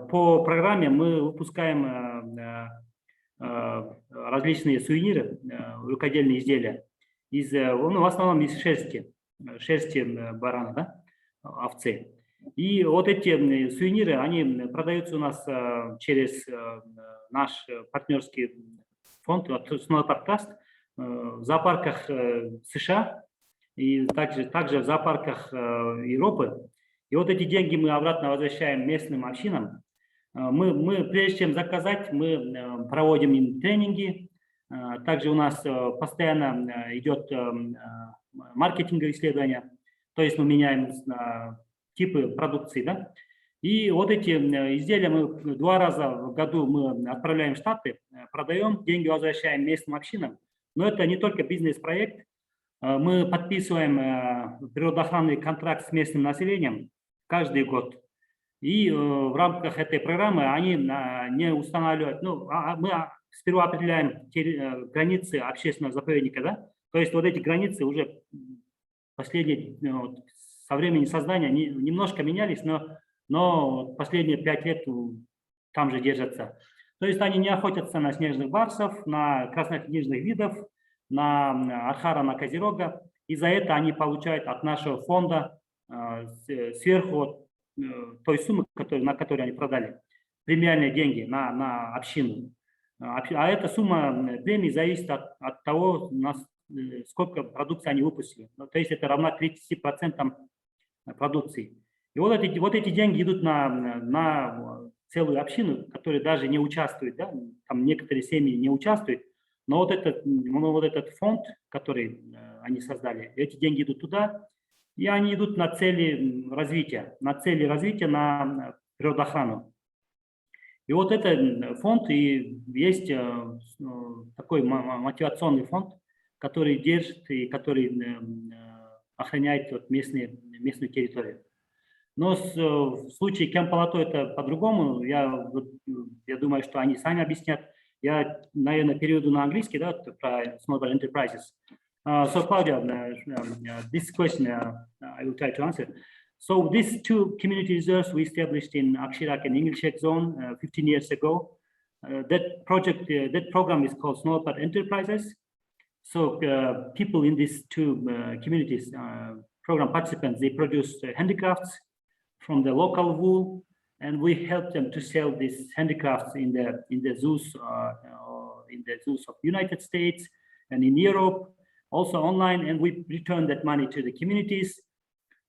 По программе мы выпускаем различные сувениры, рукодельные изделия, ну, в основном из шерсти барана, да, овцы. И вот эти сувениры, они продаются у нас через наш партнерский фонд Snow Leopard Trust в зоопарках США и также в зоопарках Европы. И вот эти деньги мы обратно возвращаем местным общинам. Мы прежде чем заказать, мы проводим им тренинги. Также у нас постоянно идет маркетинговое исследование. То есть мы меняем типы продукции. Да? И вот эти изделия мы 2 раза в году мы отправляем в Штаты, продаем, деньги возвращаем местным общинам. Но это не только бизнес-проект. Мы подписываем природоохранный контракт с местным населением каждый год. И в рамках этой программы они не устанавливают, ну, мы сперва определяем границы общественного заповедника, да? То есть вот эти границы уже последние, со времени создания немножко менялись, но последние 5 лет там же держатся. То есть они не охотятся на снежных барсов, на краснокнижных видов, на архара, на козерога. И за это они получают от нашего фонда сверху той суммы, на которую они продали, премиальные деньги на общину. А эта сумма премии зависит от того, сколько продукции они выпустили. То есть это равно 30% продукции. И вот эти деньги идут на целую общину, которая даже не участвует, да? Там некоторые семьи не участвуют, но вот этот фонд, который они создали, эти деньги идут туда, и они идут на цели развития, на природоохрану. И вот этот фонд и есть такой мотивационный фонд, который держит и который охраняет вот местную территорию. Но в случае Camp Алатау это по-другому. Я думаю, что они сами объяснят. Я, наверное, переведу на английский, да, про Small Enterprises. So Claudia, this question I will try to answer. So these 2 community reserves we established in Akshirak and Ingilshek zone 15 years ago. That program is called Small Enterprises. So people in these 2 communities, program participants, they produce handicrafts from the local wool, and we help them to sell these handicrafts in the zoos of United States and in Europe, also online, and we return that money to the communities.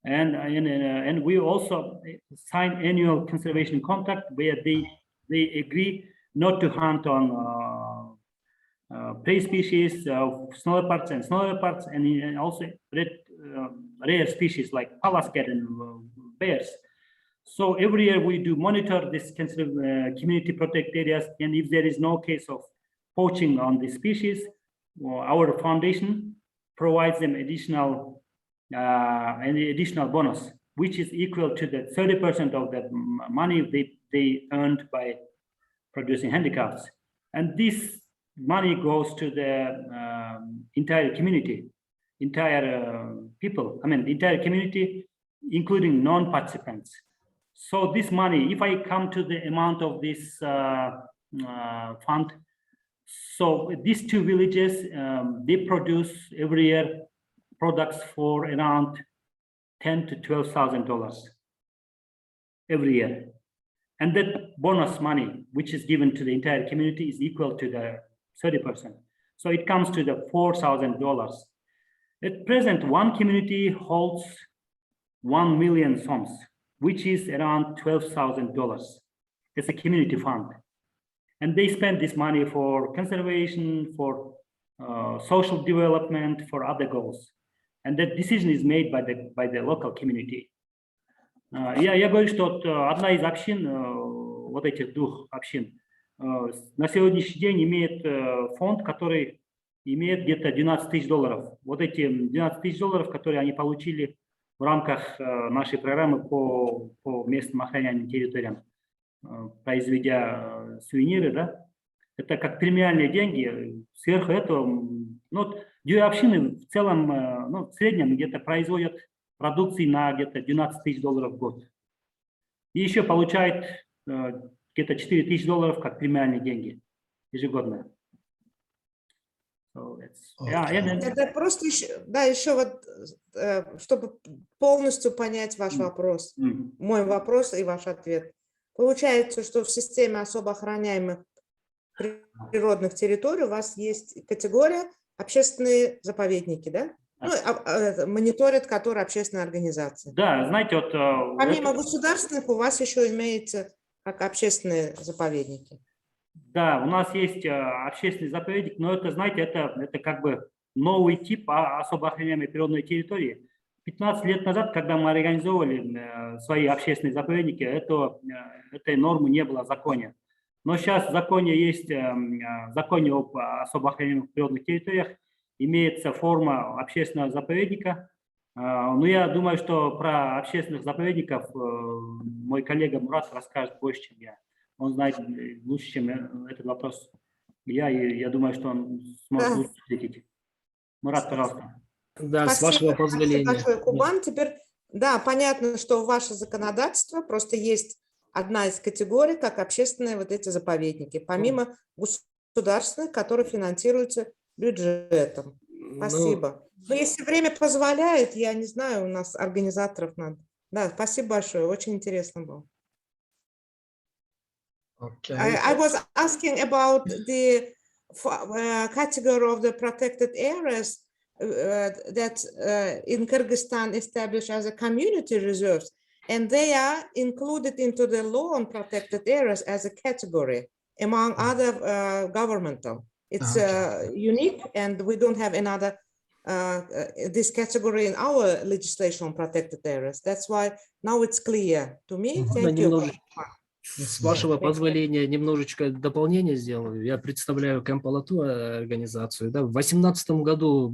And we also sign annual conservation contract where they agree not to hunt on prey species of snow leopards, and also rare species like palascat and bears. So every year we do monitor this community protected areas, and if there is no case of poaching on the species, our foundation provides them additional bonus, which is equal to the 30% of the money they earned by producing handicrafts. And this money goes to the entire community, entire people, the entire community, including non-participants. So this money, if I come to the amount of this fund, so these two villages, they produce every year products for around $10,000 to $12,000 every year. And that bonus money, which is given to the entire community, is equal to the 30%. So it comes to the $4,000. At present, one community holds 1 million soms, which is around $12,000. It's a community fund. And they spend this money for conservation, for social development, for other goals. And that decision is made by the local community. Я говорю, что одна из общин, вот этих двух общин, на сегодняшний день имеет фонд, который имеет где-то $12 000. Вот эти $12 000, которые они получили в рамках нашей программы по местным охраняемым территориям, произведя сувениры, да, это как премиальные деньги. Сверху этого, две общины в целом, в среднем где-то производят продукции на где-то $12 000 в год. И еще получают где-то $4 000 как премиальные деньги ежегодно. Это просто еще вот, чтобы полностью понять ваш вопрос, мой вопрос и ваш ответ. Получается, что в системе особо охраняемых природных территорий у вас есть категория общественные заповедники, да? Мониторят, которые общественные организации. Да, знаете, вот... Помимо государственных у вас еще имеется как общественные заповедники. Да, у нас есть общественный заповедник, но это, знаете, это как бы новый тип особо охраняемой природной территории. 15 лет назад, когда мы организовывали свои общественные заповедники, этой нормы не было в законе. Но сейчас в законе есть, в законе об особо охраняемых природных территориях имеется форма общественного заповедника. Но я думаю, что про общественных заповедников мой коллега Мурат расскажет больше, чем я. Он знает лучше, чем этот вопрос я, и я думаю, что он сможет лучше ответить. Мурат, пожалуйста. Да, спасибо, с вашего позволения. Спасибо большое, Кубан. Теперь, да, понятно, что ваше законодательство, просто есть одна из категорий, как общественные вот эти заповедники, помимо государственных, которые финансируются бюджетом. Спасибо. Но если время позволяет, я не знаю, у нас организаторов надо. Да, спасибо большое, очень интересно было. Okay. I was asking about the category of the protected areas that in Kyrgyzstan established as a community reserves, and they are included into the law on protected areas as a category among other governmental. It's unique, and we don't have another this category in our legislation on protected areas. That's why now it's clear to me. Thank you. С вашего позволения немножечко дополнение сделаю. Я представляю Кампалату организацию. Да, в 2018 году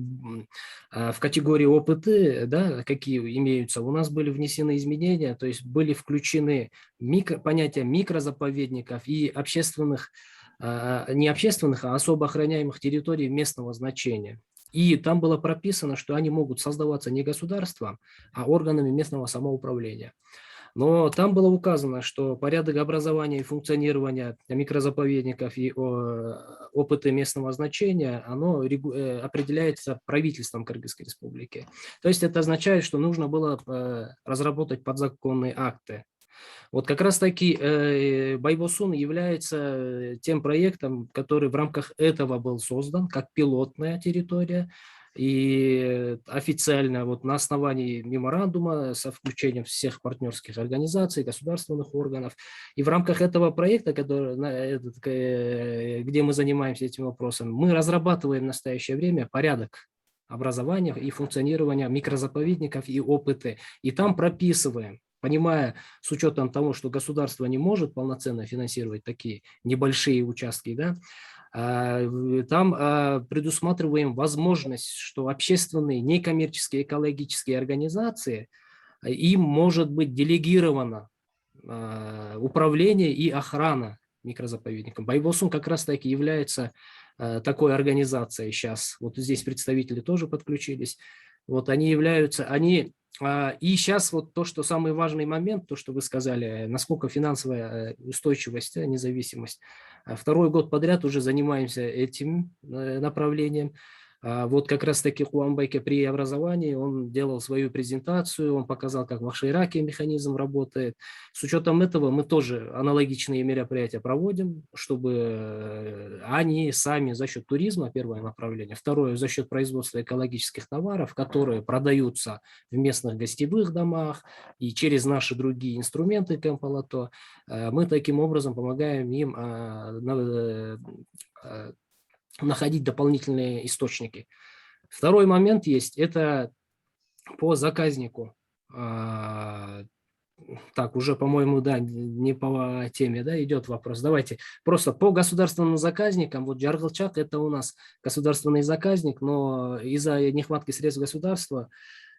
в категории ОПТ, да, какие имеются, у нас были внесены изменения, то есть были включены понятия микрозаповедников и общественных, не общественных, а особо охраняемых территорий местного значения. И там было прописано, что они могут создаваться не государством, а органами местного самоуправления. Но там было указано, что порядок образования и функционирования микрозаповедников и ОПТ местного значения, оно определяется правительством Кыргызской республики. То есть это означает, что нужно было разработать подзаконные акты. Вот как раз таки Байбосун является тем проектом, который в рамках этого был создан как пилотная территория. И официально вот на основании меморандума со включением всех партнерских организаций, государственных органов. И в рамках этого проекта, где мы занимаемся этим вопросом, мы разрабатываем в настоящее время порядок образования и функционирования микрозаповедников и ОПТ. И там прописываем понимая, с учетом того, что государство не может полноценно финансировать такие небольшие участки, да, там предусматриваем возможность, что общественные, некоммерческие экологические организации, им может быть делегировано управление и охрана микрозаповедником. Байбосун как раз таки является такой организацией сейчас. Вот здесь представители тоже подключились. Вот они являются, и сейчас вот то, что самый важный момент, то, что вы сказали, насколько финансовая устойчивость, независимость. Второй год подряд уже занимаемся этим направлением. Вот как раз-таки Хуанбайке при образовании он делал свою презентацию, он показал, как в Акшайраке механизм работает. С учетом этого мы тоже аналогичные мероприятия проводим, чтобы они сами за счет туризма, первое направление, второе за счет производства экологических товаров, которые продаются в местных гостевых домах и через наши другие инструменты Кэмпалато, мы таким образом помогаем им находить дополнительные источники. Второй момент есть, это по заказнику. Так, уже, по-моему, да, не по теме, да, идет вопрос. Давайте просто по государственным заказникам. Вот Джаргалчак – это у нас государственный заказник, но из-за нехватки средств государства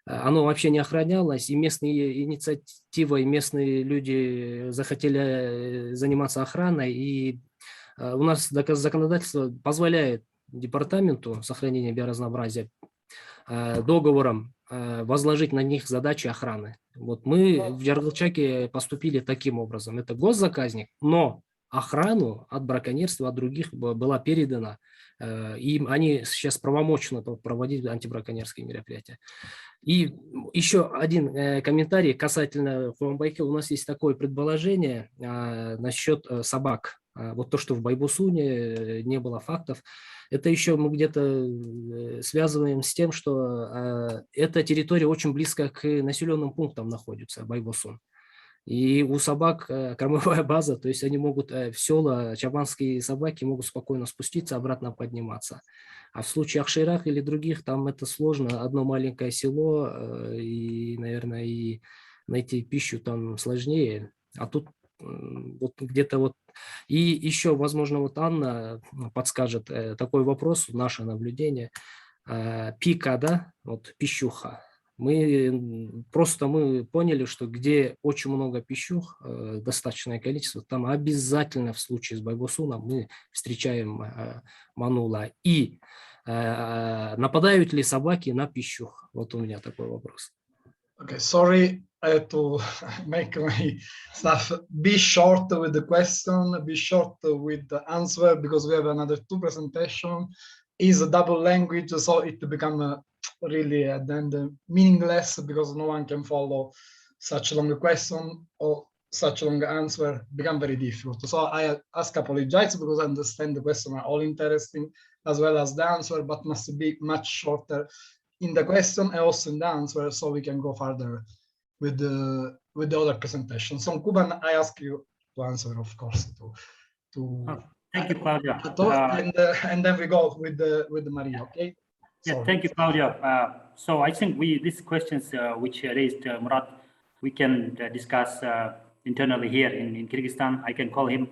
оно вообще не охранялось, и местные инициативы, местные люди захотели заниматься охраной, и у нас законодательство позволяет департаменту сохранения биоразнообразия договором возложить на них задачи охраны. Вот мы в Джаргалчаке поступили таким образом. Это госзаказник, но охрану от браконьерства, от других была передана. Им они сейчас правомочно проводить антибраконьерские мероприятия. И еще один комментарий касательно Хуанбайке. У нас есть такое предположение насчет собак. Вот то, что в Байбусуне не было фактов, это еще мы где-то связываем с тем, что эта территория очень близко к населенным пунктам находится, Байбусун. И у собак кормовая база, то есть они могут в села, чабанские собаки могут спокойно спуститься, обратно подниматься. А в случае Акшайрах или других, там это сложно, одно маленькое село, и, наверное, и найти пищу там сложнее. А тут вот где-то вот. И еще, возможно, вот Анна подскажет такой вопрос, наше наблюдение. Пика, да, вот пищуха. Мы поняли, что где очень много пищух, достаточное количество, там обязательно в случае с Байбусуном мы встречаем манула. И нападают ли собаки на пищух? Вот у меня такой вопрос. Okay, sorry, I had to make my stuff. Be short with the question, be short with the answer, because we have another 2 presentations. Is a double language, so it become really then meaningless because no one can follow such a long question or such a long answer. Become very difficult. So I apologize because I understand the question are all interesting as well as the answer, but must be much shorter in the question and also in the answer, so we can go further with the other presentation. So Kuban, I ask you to answer, of course, thank you, Claudia. And then we go with the Maria, okay? Yeah, thank you, Claudia. So I think these questions which raised Murat, we can discuss internally here in Kyrgyzstan. I can call him.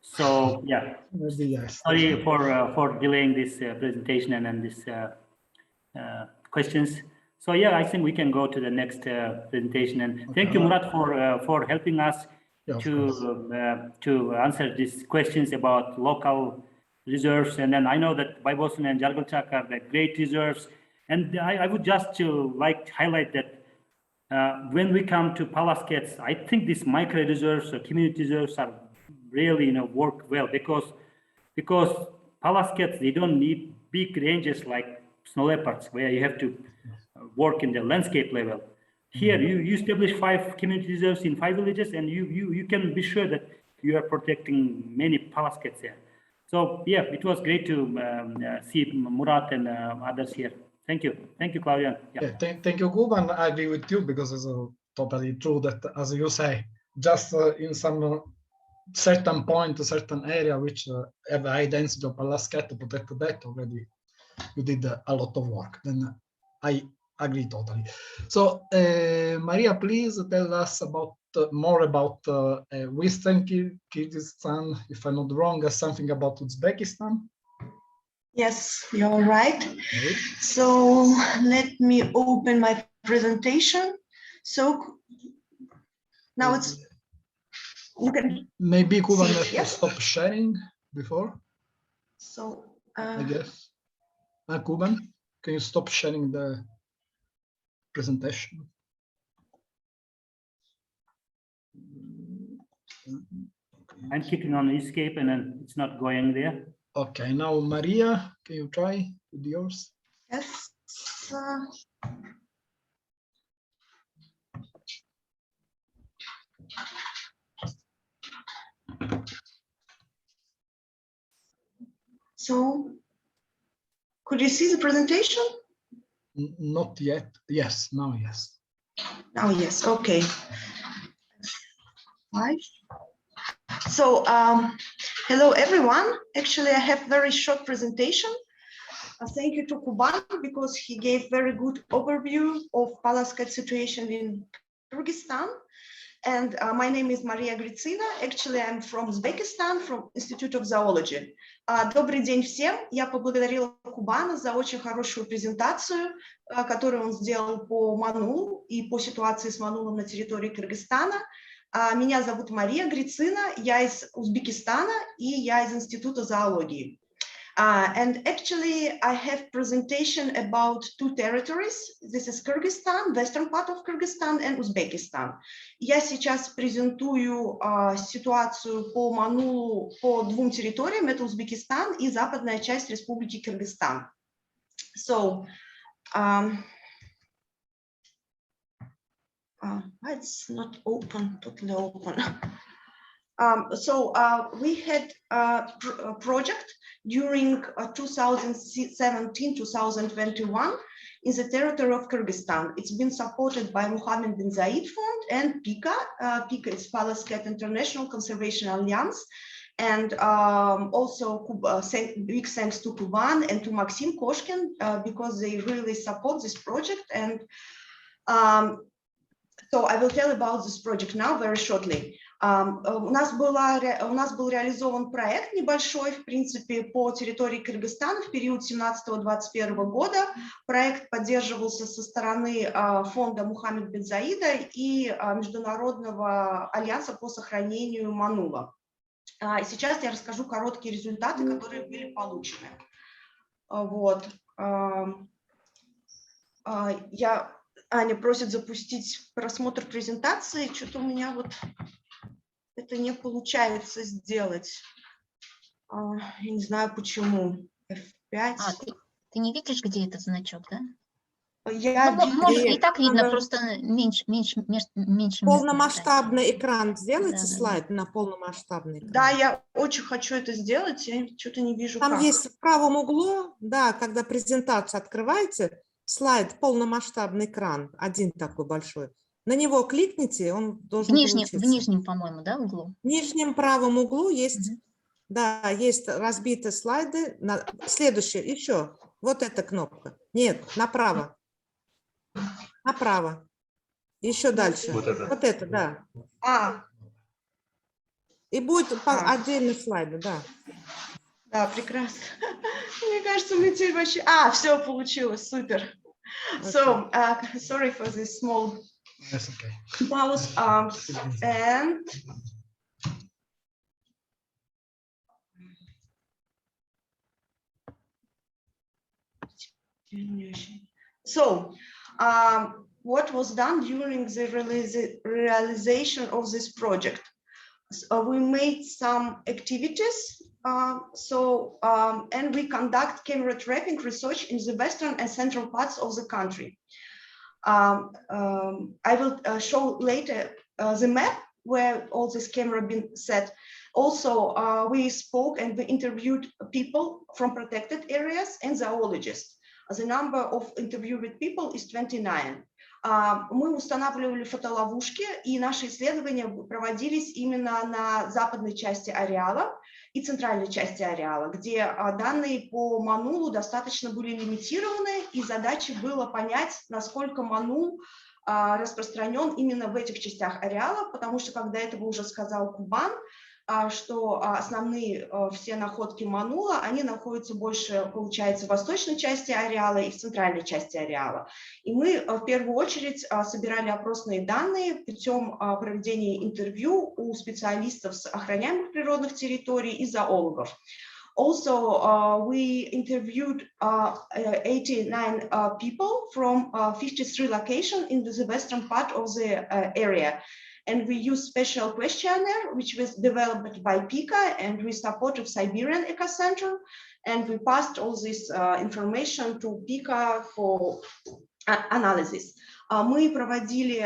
So yeah, maybe yes. Sorry for delaying this presentation and this questions. So yeah, I think we can go to the next presentation. And okay. Thank you, Murat, for helping us to answer these questions about local reserves. And then I know that Baybosun and Jargalchak are the great reserves. And I would just like to highlight that when we come to Palaskets, I think these micro reserves or community reserves are really work well because Palaskets, they don't need big ranges like snow leopards where you have to work in the landscape level. Here you establish 5 community reserves in 5 villages, and you can be sure that you are protecting many Palaskets there. So yeah, it was great to see Murat and others here. Thank you, Claudia. Yeah. Thank you, Kuban. I agree with you because it's totally true that, as you say, just in some certain point, a certain area which have a high density of Palasket to protect that already, you did a lot of work. Then I agree totally. So, Maria, please tell us about more about Western Kyrgyzstan, if I'm not wrong, something about Uzbekistan. Yes, you're right. Good. So let me open my presentation. So now it's, you can, Maybe Kuban see, has to yes? stop sharing before, so I guess. Kuban, can you stop sharing the presentation? I'm clicking on escape and then it's not going there. Okay, now Maria, can you try with yours? yes. So could you see the presentation? Not yet. Yes, now yes. Oh, yes, okay. Right. So, hello everyone. Actually, I have very short presentation. Thank you to Kuban because he gave very good overview of Palascat situation in Kyrgyzstan. And my name is Maria Gritsina. Actually, I'm from Uzbekistan, from Institute of Zoology. Добрый день всем. Я поблагодарила Кубана за очень хорошую презентацию, которую он сделал по манулу и по ситуации с манулом на территории Кыргызстана. Меня зовут Мария Грицина, я из Узбекистана и я из Института зоологии. And actually, I have presentation about two territories. This is Kyrgyzstan, western part of Kyrgyzstan, and Uzbekistan. Я сейчас презентую ситуацию по манулу по двум территориям. Это Узбекистан и западная часть Республики Кыргызстан. So, it's not open, totally open. So we had a project during 2017-2021 in the territory of Kyrgyzstan. It's been supported by Mohammed bin Zayed Fund and PICA. PICA is Palascat International Conservation Alliance. And also big thanks to Kuban and to Maxim Koshkin because they really support this project. And so I will tell about this project now very shortly. У нас был реализован проект небольшой, в принципе, по территории Кыргызстана в период 17-21 года. Проект поддерживался со стороны фонда Мухаммед бин Заида и Международного альянса по сохранению манула. Сейчас я расскажу короткие результаты, которые были получены. Вот. Аня просит запустить просмотр презентации. Что-то у меня вот это не получается сделать. Я не знаю почему. F5. Ты не видишь, где этот значок, да? Я может, и так видно, просто меньше. Полномасштабный экран. Сделайте слайд на полномасштабный экран. Да, я очень хочу это сделать, я что-то не вижу. Там как. есть в правом углу, да, когда презентацию открываете, слайд полномасштабный экран, один такой большой. На него кликните, он должен получиться. В нижнем, по-моему, да, углу? В нижнем правом углу есть, да, есть разбитые слайды. Следующее, еще, вот эта кнопка. Нет, направо. Направо. Еще дальше. Вот это, да. И будет отдельный слайд, да. Да, прекрасно. Мне кажется, мы теперь вообще... все получилось, супер. So, sorry for this small pause. And... So, what was done during the realization of this project? We made some activities, and we conduct camera trapping research in the western and central parts of the country. I will show later the map where all this camera been set. Also, we spoke and we interviewed people from protected areas and zoologists. The number of interviewed people is 29. Мы устанавливали фотоловушки, и наши исследования проводились именно на западной части ареала. И и центральной части ареала, где данные по манулу достаточно были лимитированы, и задачей было понять, насколько манул распространен именно в этих частях ареала, потому что, как до этого уже сказал Кубан, что основные все находки манула, они находятся больше, получается, в восточной части ареала и в центральной части ареала. И мы в первую очередь собирали опросные данные путем проведения интервью у специалистов с охраняемых природных территорий и зоологов. Also, we interviewed 89 people from 53 locations in the western part of the area. And we used special questionnaire, which was developed by PICA and with support of Siberian Ecocenter. And we passed all this information to PICA for analysis. Мы проводили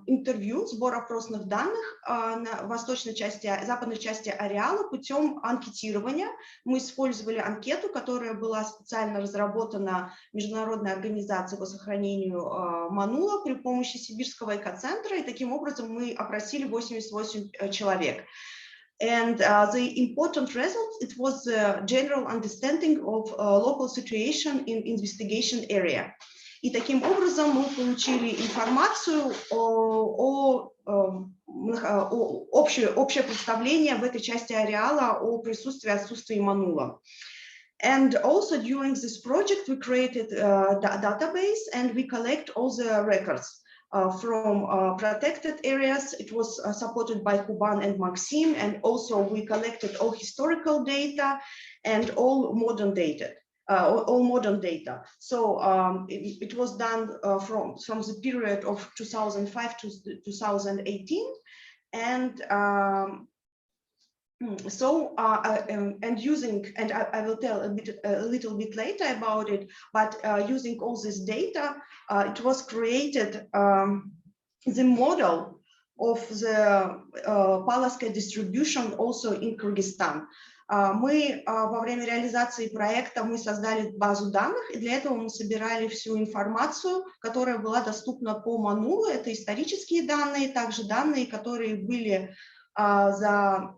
интервью, сбор опросных данных на восточной части, западной части ареала путем анкетирования. Мы использовали анкету, которая была специально разработана Международной организацией по сохранению манула при помощи Сибирского экоцентра, и таким образом мы опросили 88 человек. And the important result, it was the general understanding of local situation in investigation area. И таким образом мы получили информацию общее представление в этой части ареала о присутствии и отсутствии манула. And also during this project we created a database and we collect all the records from protected areas. It was supported by Kuban and Maxim, and also we collected all historical data and all modern data. So it was done from the period of 2005 to 2018, and using, and I will tell a little bit later about it, but using all this data, it was created the model of the Palaska distribution also in Kyrgyzstan. Мы во время реализации проекта мы создали базу данных, и для этого мы собирали всю информацию, которая была доступна по манулу. Это исторические данные, также данные, которые были за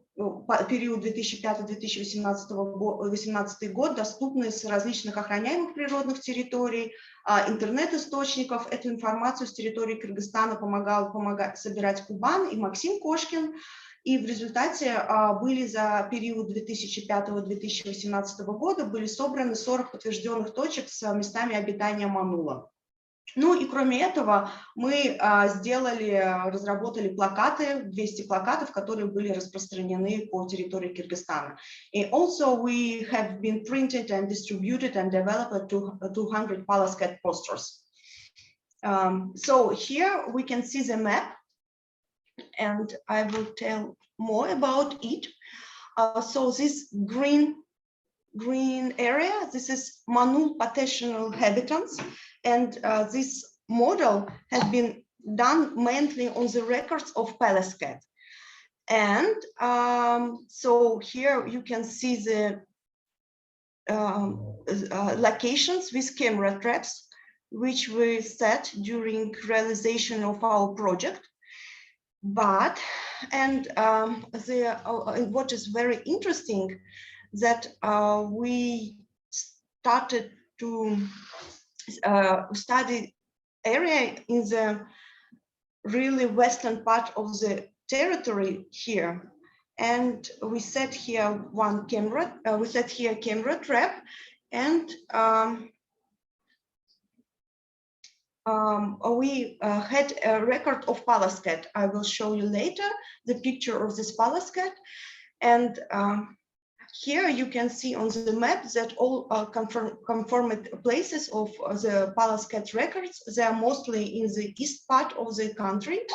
период 2005-2018 год доступны с различных охраняемых природных территорий, интернет-источников. Эту информацию с территории Кыргызстана помогал собирать Кубан и Максим Кошкин. И в результате были за период 2005-2018 года были собраны 40 подтвержденных точек с местами обитания манула. Ну и кроме этого мы разработали плакаты, 200 плакатов, которые были распространены по территории Кыргызстана. And also we have been printed and distributed and developed 200 Palascat posters. So here we can see the map, and I will tell more about it. So this green area, this is Manul potential habitats, and this model has been done mainly on the records of Palascat. And so here you can see the locations with camera traps, which we set during realization of our project. But, and what is very interesting, that we started to study area in the really western part of the territory here. And we set here camera trap, and we had a record of Palascat. I will show you later the picture of this Palascat. And here you can see on the map that all confirmed places of the Palascat records, they are mostly in the east part of the country,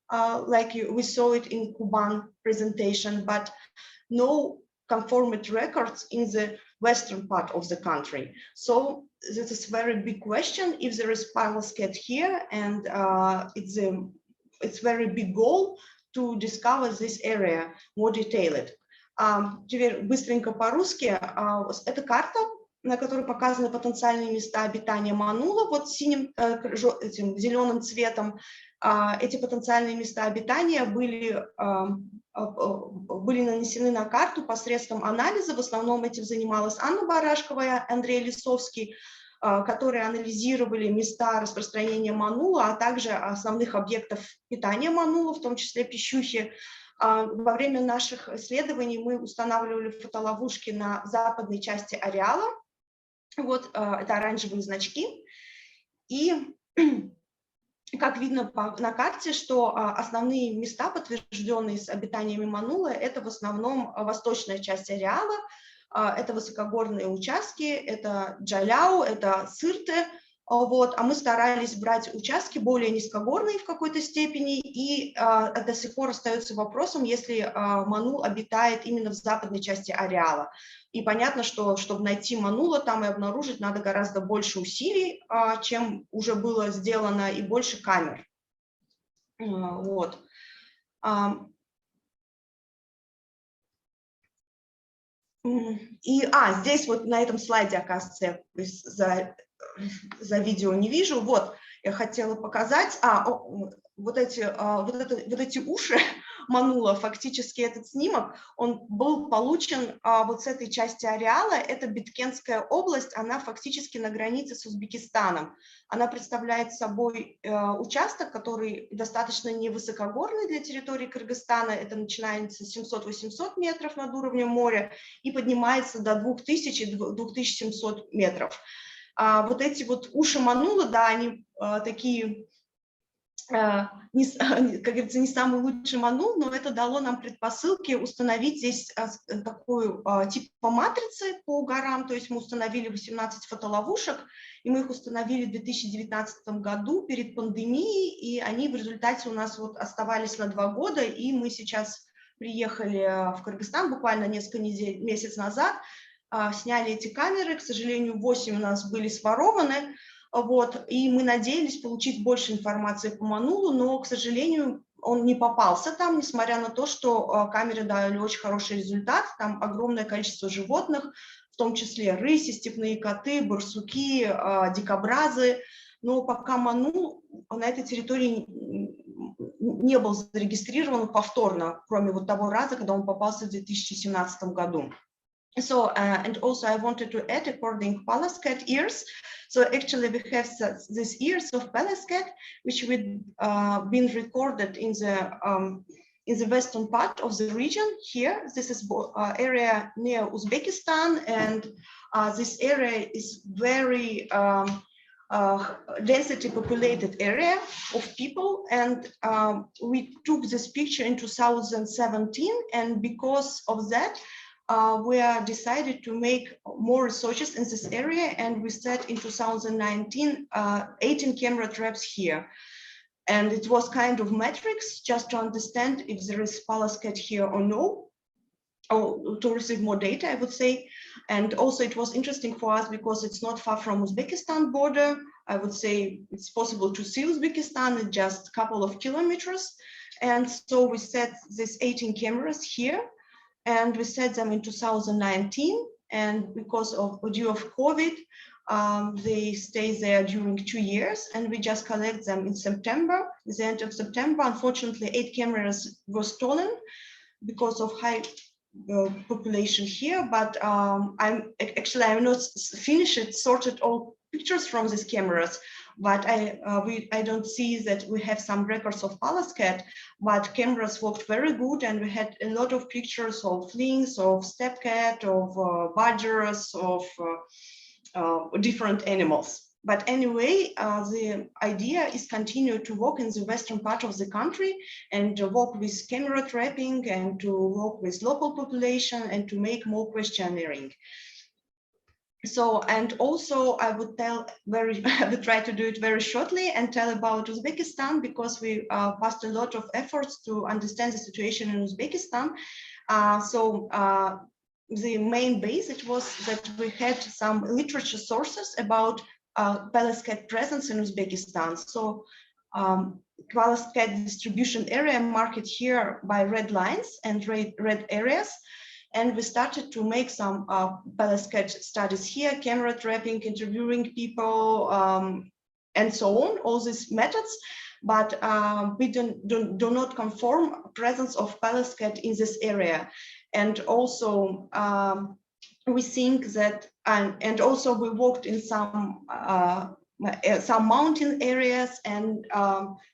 like we saw it in Kuban presentation, but no confirmed records in the western part of the country. So this is a very big question if there is Palascat here, and it's very big goal to discover this area more detailed. Теперь быстренько по-русски. Это карта, на которой показаны потенциальные места обитания манула. Вот синим, этим зеленым цветом эти потенциальные места обитания были были нанесены на карту посредством анализа. В основном этим занималась Анна Барашкова и Андрей Лисовский, которые анализировали места распространения манула, а также основных объектов питания манула, в том числе пищухи. Во время наших исследований мы устанавливали фотоловушки на западной части ареала. Вот это оранжевые значки. И как видно на карте, что основные места, подтвержденные с обитаниями манула, это в основном восточная часть ареала, это высокогорные участки, это Джаляу, это Сырте, вот, а мы старались брать участки более низкогорные в какой-то степени, и до сих пор остается вопросом, если манул обитает именно в западной части ареала. И понятно, что чтобы найти манула там и обнаружить, надо гораздо больше усилий, чем уже было сделано, и больше камер. Вот. И здесь вот на этом слайде, оказывается, за видео не вижу. Вот, я хотела показать. Вот эти уши манула, фактически этот снимок, он был получен вот с этой части ареала. Это Биткентская область, она фактически на границе с Узбекистаном. Она представляет собой участок, который достаточно невысокогорный для территории Кыргызстана. Это начинается с 700-800 метров над уровнем моря и поднимается до 2000-2700 метров. Вот эти вот уши манула, да, они такие, как говорится, не самый лучший манул, но это дало нам предпосылки установить здесь такую типа матрицы по горам. То есть мы установили 18 фотоловушек, и мы их установили в 2019 году перед пандемией, и они в результате у нас вот оставались на 2 года, и мы сейчас приехали в Кыргызстан буквально несколько недель, месяц назад, сняли эти камеры. К сожалению, 8 у нас были сворованы, вот, и мы надеялись получить больше информации по манулу, но, к сожалению, он не попался там, несмотря на то, что камеры дали очень хороший результат. Там огромное количество животных, в том числе рыси, степные коты, барсуки, дикобразы. Но пока манул на этой территории не был зарегистрирован повторно, кроме вот того раза, когда он попался в 2017 году. So, and also I wanted to add, according to Palascat ears, so actually we have these ears of Palascat, which we've been recorded in the western part of the region here. This is area near Uzbekistan, and this area is very densely populated area of people, and we took this picture in 2017, and because of that, we decided to make more researches in this area, and we set in 2019 18 camera traps here. And it was kind of metrics just to understand if there is Palascat here or no, or to receive more data, I would say. And also it was interesting for us because it's not far from Uzbekistan border. I would say it's possible to see Uzbekistan in just a couple of kilometers. And so we set these 18 cameras here, and we set them in 2019, and because of due of COVID, they stay there during 2 years, and we just collect them in September. At the end of September, unfortunately, 8 cameras were stolen because of high population here, but I'm not finished, sorted all pictures from these cameras, but I don't see that we have some records of Palascat, but cameras worked very good, and we had a lot of pictures of lynx, of steppe cat, of badgers, of different animals. But anyway, the idea is continue to work in the western part of the country and work with camera trapping and to work with local population and to make more questionnaires. So, and also I would try to do it very shortly and tell about Uzbekistan, because we passed a lot of efforts to understand the situation in Uzbekistan. The main base, it was that we had some literature sources about Palascat presence in Uzbekistan. So Palascat distribution area marked here by red lines and red areas. And we started to make some Palascat studies here, camera trapping, interviewing people, and so on, all these methods. but we do not confirm presence of palace cat in this area. And also we think that, and also we worked in some mountain areas, and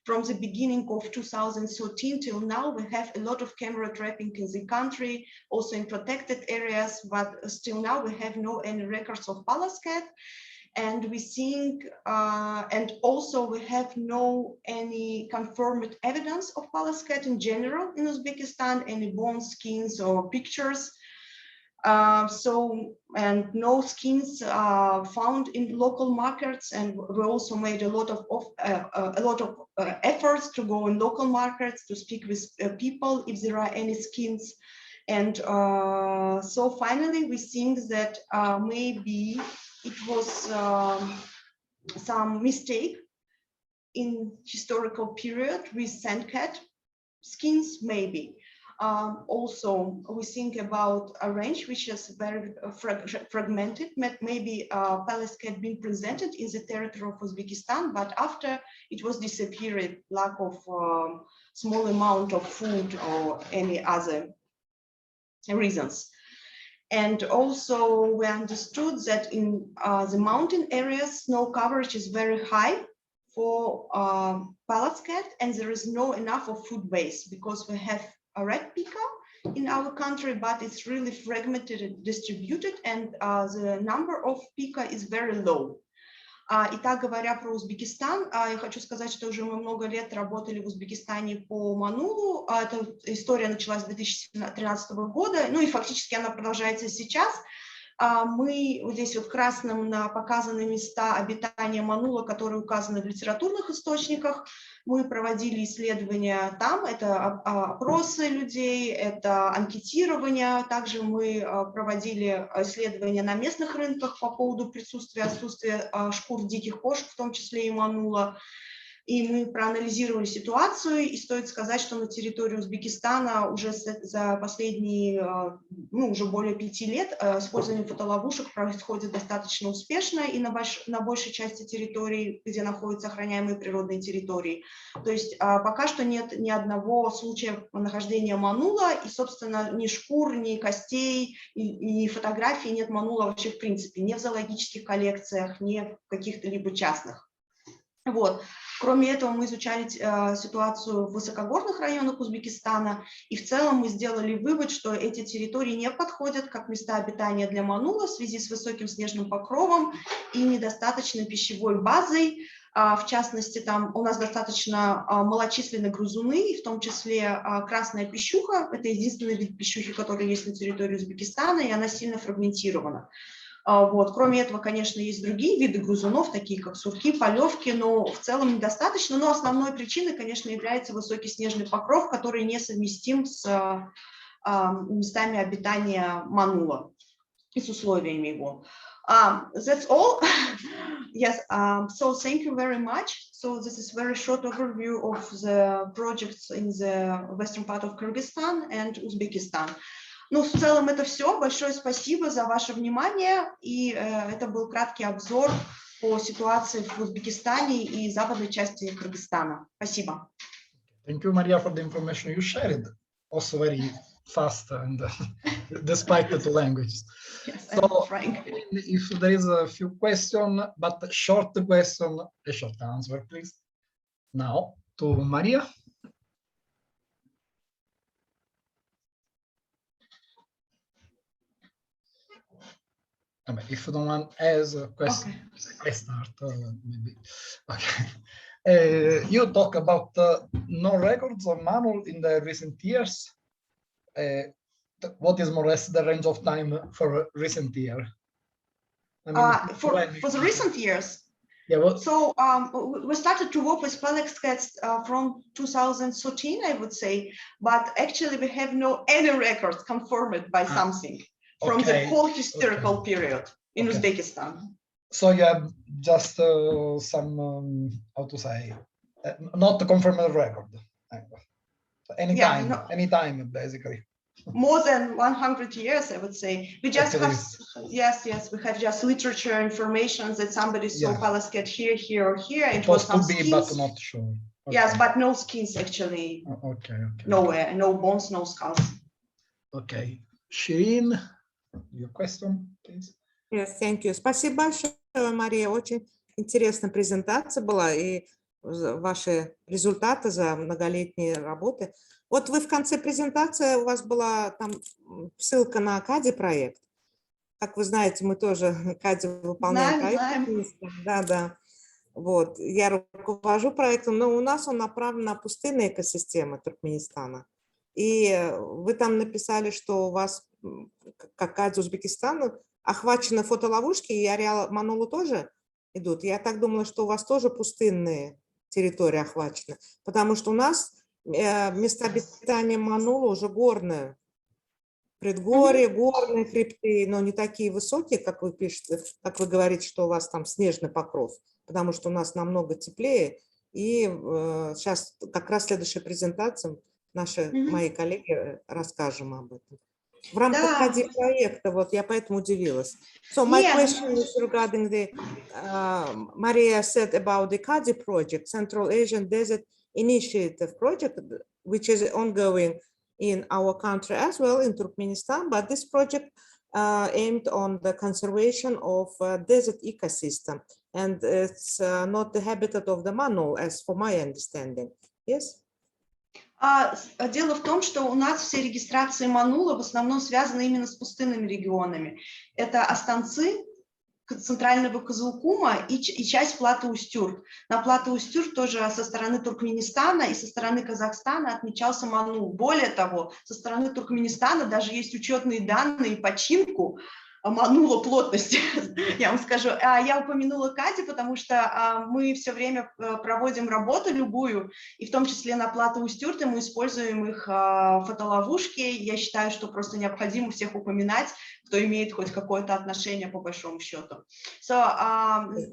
from the beginning of 2013 till now, we have a lot of camera trapping in the country, also in protected areas, but still now we have no any records of palace cat. And we think, and also we have no any confirmed evidence of palace cat in general in Uzbekistan, any bone skins or pictures. And no skins found in local markets, and we also made a lot of efforts to go in local markets to speak with people if there are any skins. And so finally we think that maybe it was some mistake in historical period with sandcat skins, maybe. Also, we think about a range which is very fragmented. Maybe palace cat being presented in the territory of Uzbekistan, but after it was disappeared, lack of small amount of food or any other reasons. And also we understood that in the mountain areas, snow coverage is very high for palace cat, and there is no enough of food base, because we have a red pika in our country, but it's really fragmented and distributed, and the number of pika is very low. Итак, говоря про Узбекистан, я хочу сказать, что уже мы много лет работали в Узбекистане по манулу. Эта история началась с 2013 года, ну и фактически она продолжается сейчас. Мы вот здесь вот красным показаны места обитания манула, которые указаны в литературных источниках. Мы проводили исследования там, это опросы людей, это анкетирование. Также мы проводили исследования на местных рынках по поводу присутствия, отсутствия шкур диких кошек, в том числе и манула. И мы проанализировали ситуацию, и стоит сказать, что на территории Узбекистана уже за последние, уже более 5 лет использование фотоловушек происходит достаточно успешно и на большей части территорий, где находятся охраняемые природные территории. То есть пока что нет ни одного случая нахождения манула, и, собственно, ни шкур, ни костей, ни фотографий нет манула вообще в принципе, ни в зоологических коллекциях, ни в каких-то либо частных. Вот. Кроме этого, мы изучали ситуацию в высокогорных районах Узбекистана, и в целом мы сделали вывод, что эти территории не подходят как места обитания для манула в связи с высоким снежным покровом и недостаточной пищевой базой. В частности, там у нас достаточно малочисленные грызуны, и в том числе красная пищуха. Это единственный вид пищухи, который есть на территории Узбекистана, и она сильно фрагментирована. Вот. Кроме этого, конечно, есть другие виды грызунов, такие как сурки, полевки, но в целом недостаточно. Но основной причиной, конечно, является высокий снежный покров, который несовместим с местами обитания манула и с условиями его. That's all. Yes, so thank you very much. So this is a very short overview of the projects in the western part of Kyrgyzstan and Uzbekistan. Ну, в целом это все. Большое спасибо за ваше внимание. И это был краткий обзор по ситуации в Узбекистане и западной части Кыргызстана. Спасибо. Thank you, Maria, for the information you shared. Also very fast and despite the two languages. Yes, so, Frank. If there is a few questions, but short question, a short answer, please. Now to Maria. If no one has a question, okay. I start maybe. Okay. You talk about no records of Manul in the recent years. What is more or less the range of time for recent year? I mean, for the recent years. Yeah. Well, so we started to work with palace cats from 2013, I would say, but actually we have no any records confirmed by something. From the whole historical period in Uzbekistan. So you have just some, how to say, not a confirmed record. Anytime, basically. More than 100 years, I would say. We just have, yes, we have just literature information that somebody saw palace cat here, or here. It was to be, but not sure. Yes, but no skins actually. Okay, okay. Nowhere, no bones, no skulls. Okay. Shirin, your question, please. Yes, thank you. Спасибо большое, Мария. Очень интересная презентация была и ваши результаты за многолетние работы. Вот вы в конце презентации, у вас была там ссылка на Кади проект. Как вы знаете, мы тоже Кади выполняем проект. Да. Вот, я руковожу проектом, но у нас он направлен на пустынные экосистемы Туркменистана. И вы там написали, что у вас, как Кади Узбекистана, охвачены фотоловушки, и ареал Манулу тоже идут. Я так думала, что у вас тоже пустынные территории охвачены, потому что у нас место обитания Манулу уже горное. Предгорье, горные хребты, но не такие высокие, как вы пишете, как вы говорите, что у вас там снежный покров, потому что у нас намного теплее. И сейчас как раз следующая презентация, мои коллеги расскажем об этом. В рамках Кади проекта, вот я поэтому удивилась. So my question is regarding the, Maria said about the Kadi project, Central Asian Desert Initiative project, which is ongoing in our country as well, in Turkmenistan, but this project aimed on the conservation of desert ecosystem, and it's not the habitat of the Manul, as for my understanding. Yes? Дело в том, что у нас все регистрации Манула в основном связаны именно с пустынными регионами. Это Астанцы, центрального Кызылкума и часть Плато-Устюрт. На Плато-Устюрт тоже со стороны Туркменистана и со стороны Казахстана отмечался Манул. Более того, со стороны Туркменистана даже есть учетные данные по Чинку Манула плотности. Я вам скажу, я упомянула Кади, потому что мы все время проводим работу любую, и в том числе на Плато-Устюрте мы используем их фотоловушки. Я считаю, что просто необходимо всех упоминать, кто имеет хоть какое-то отношение по большому счету. So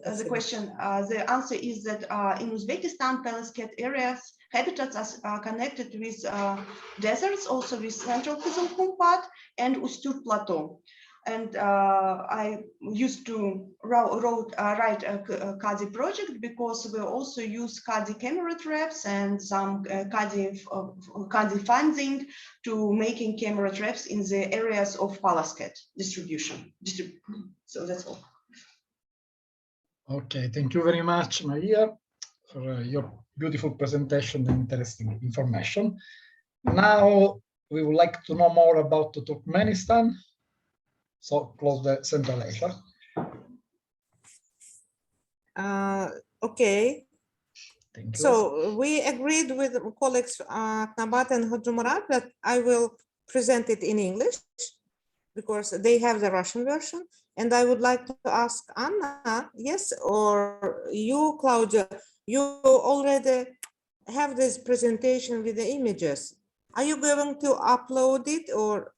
the answer is that in Uzbekistan, Pelasket areas habitats are connected with deserts, also with central Kızılkum part and Usturt plateau. And I used to write a Kadi project because we also use Kadi camera traps and some Kadi funding to making camera traps in the areas of Palasket distribution. So that's all. Okay, thank you very much, Maria, for your beautiful presentation and interesting information. Now we would like to know more about Turkmenistan. So close the Central Asia. Okay. Thank you. So we agreed with colleagues Knabat and Hojumarat that I will present it in English because they have the Russian version. And I would like to ask Anna, yes, or you, Claudia, you already have this presentation with the images. Are you going to upload it, or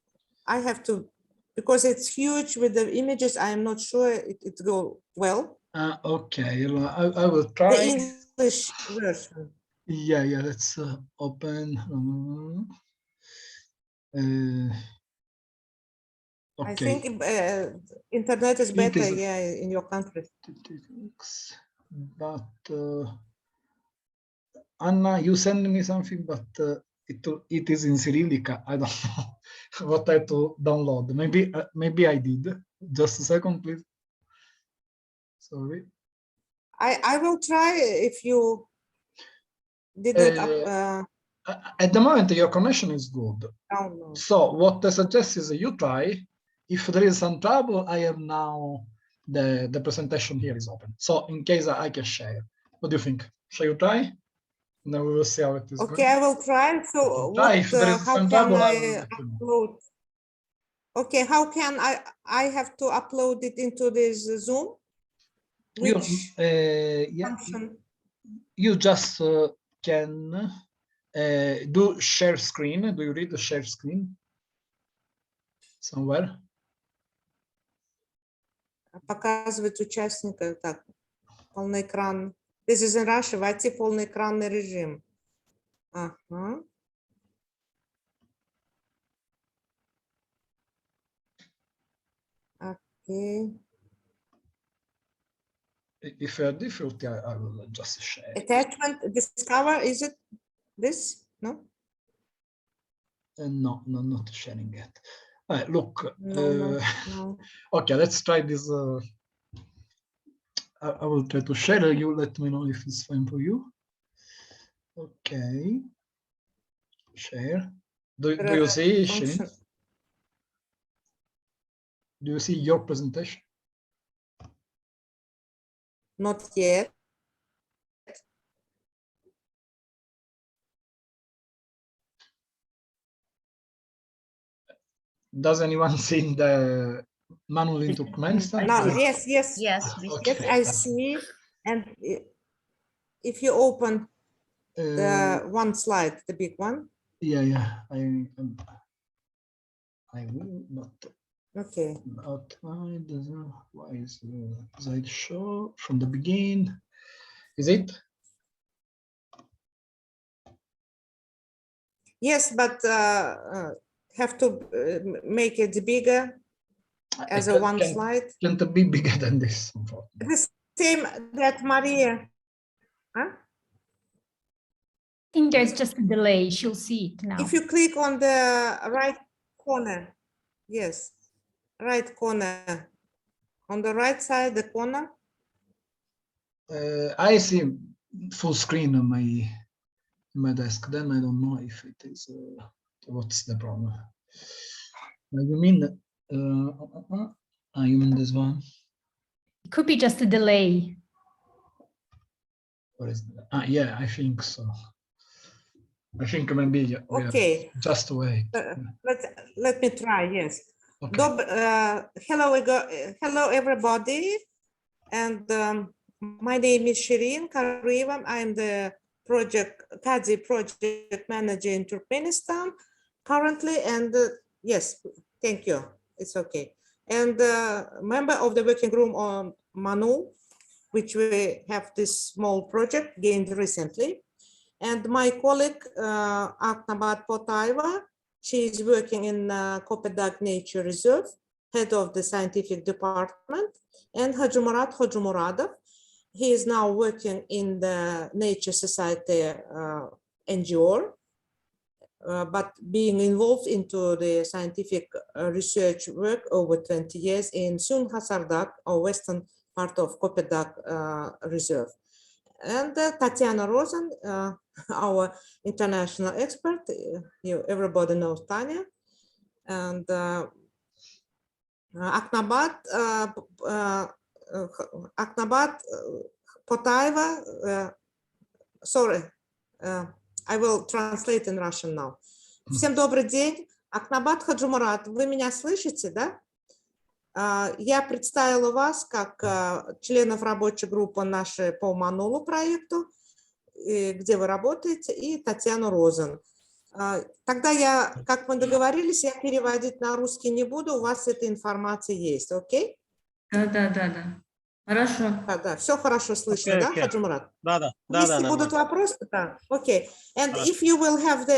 I have to? Because it's huge with the images, I am not sure it go well. Okay, I will try. The English version. Yeah, let's open. Okay. I think internet is better, in your country. But Anna, you send me something, but it is in Cyrillica. I don't know what I have to download. Maybe I did. Just a second, please. Sorry. I will try if you didn't. At the moment, your connection is good. Oh, no. So what I suggest is you try. If there is some trouble, I have now the presentation here is open. So in case I can share. What do you think? Shall you try? Now we will see how it is Okay, going. I will try. So how can I upload? Okay, how can I have to upload it into this Zoom? Which function? You just can do share screen. Do you read the share screen somewhere? Показывать участника. Так, полный экран. This is in Russia. Войти в полный экранный режим. Ага. Окей. if you have difficulty, I will just share. Attachment discover, is it this? No? No, not sharing yet. Look, No. okay, let's try this. I will try to share. You let me know if it's fine for you. Okay. Share. Do you see, Shirin? Do you see your presentation? Not yet. Does anyone see the Manul in Turkmenistan? No, yes. Yes, we Okay. Yes, I see. And if you open the one slide, the big one. Yeah. I will not. Okay. Outline. Why is the slideshow from the beginning? Is it? Yes, but have to make it bigger as a one slide. Can't be bigger than this, unfortunately. The same that Maria. Huh? I think there's just a delay. She'll see it now. If you click on the right corner, yes, right corner, on the right side, the corner. I see full screen on my desk. Then I don't know if it is. What's the problem? You mean? You mean this one? It could be just a delay. What is that? Yeah, I think so. I think maybe Okay. Just wait. Let me try. Yes. Okay. Hello, everybody, and my name is Shirin Karivam. I'm the Kazi project manager in Turkmenistan currently, and yes, thank you. It's okay. And member of the working group on Manul, which we have this small project gained recently. And my colleague, Aknabat Potayeva, she is working in Kopedag Nature Reserve, head of the scientific department, and Hajumarat Hojumoradov. He is now working in the Nature Society NGO, but being involved into the scientific research work over 20 years in Sun Hasardak, or western part of Kopedag Reserve. And Tatiana Rosen, our international expert, everybody knows Tanya, and Aknabat Potayeva, sorry, I will translate in Russian now. Всем добрый день. Акнабат Хаджумарат, вы меня слышите, да? Я представила вас как членов рабочей группы нашей по Манулу проекту, где вы работаете, и Татьяну Розен. Тогда я, как мы договорились, я переводить на русский не буду, у вас эта информация есть, окей? Да. Хорошо. Да, все хорошо слышно, да, Хаджумарат? Да. Если будут вопросы, да, окей. And if you will have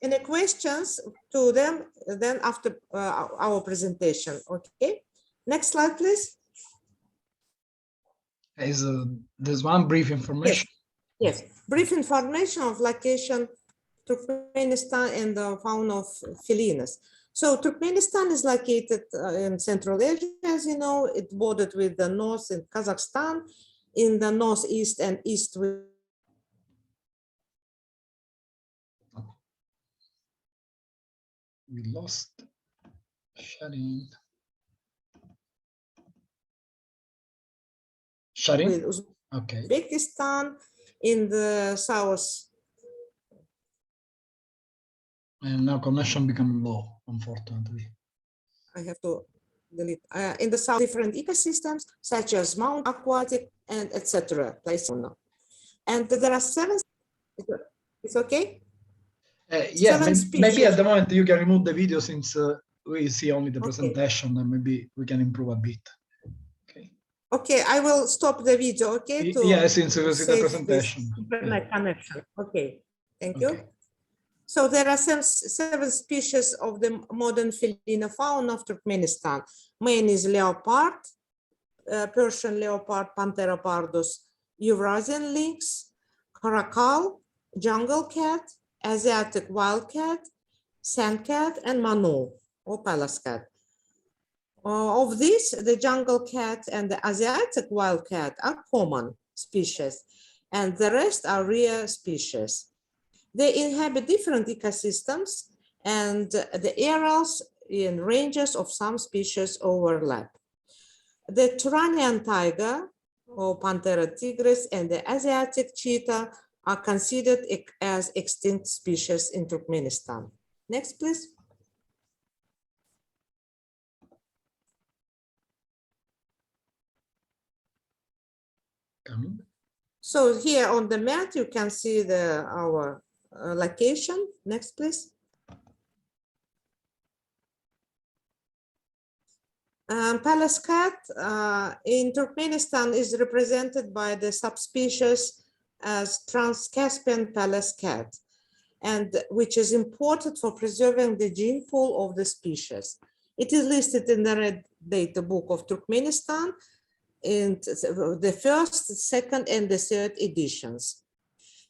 any questions to them, then after our presentation, okay? Next slide, please. There's one brief information. Yes, brief information of location, Turkmenistan and the fauna of felines. So Turkmenistan is located in Central Asia, as you know. It bordered with the north in Kazakhstan, in the northeast and east with We lost Sharin. Okay. Uzbekistan, in the south. And now connection become low, unfortunately. I have to delete. In the south, different ecosystems such as mount, aquatic, and etc. And there are 7. It's okay. Yeah, maybe at the moment you can remove the video since we see only the presentation, and maybe we can improve a bit. Okay, I will stop the video, okay? Yeah, since we see the presentation. Internet connection. Okay, thank you. So there are 7 species of the modern feline fauna of Turkmenistan. Main is leopard, Persian leopard, Panthera pardus, Eurasian lynx, caracal, jungle cat, Asiatic wildcat, sandcat, and manu, or palace cat. Of these, the jungle cat and the Asiatic wildcat are common species, and the rest are rare species. They inhabit different ecosystems, and the areas in ranges of some species overlap. The Turanian tiger, or Panthera tigris, and the Asiatic cheetah are considered as extinct species in Turkmenistan. Next, please. Coming. So here on the map, you can see our location. Next, please. Palace cat in Turkmenistan is represented by the subspecies as Trans-Caspian palace cat, and which is important for preserving the gene pool of the species. It is listed in the Red Data Book of Turkmenistan in the first, second, and the third editions.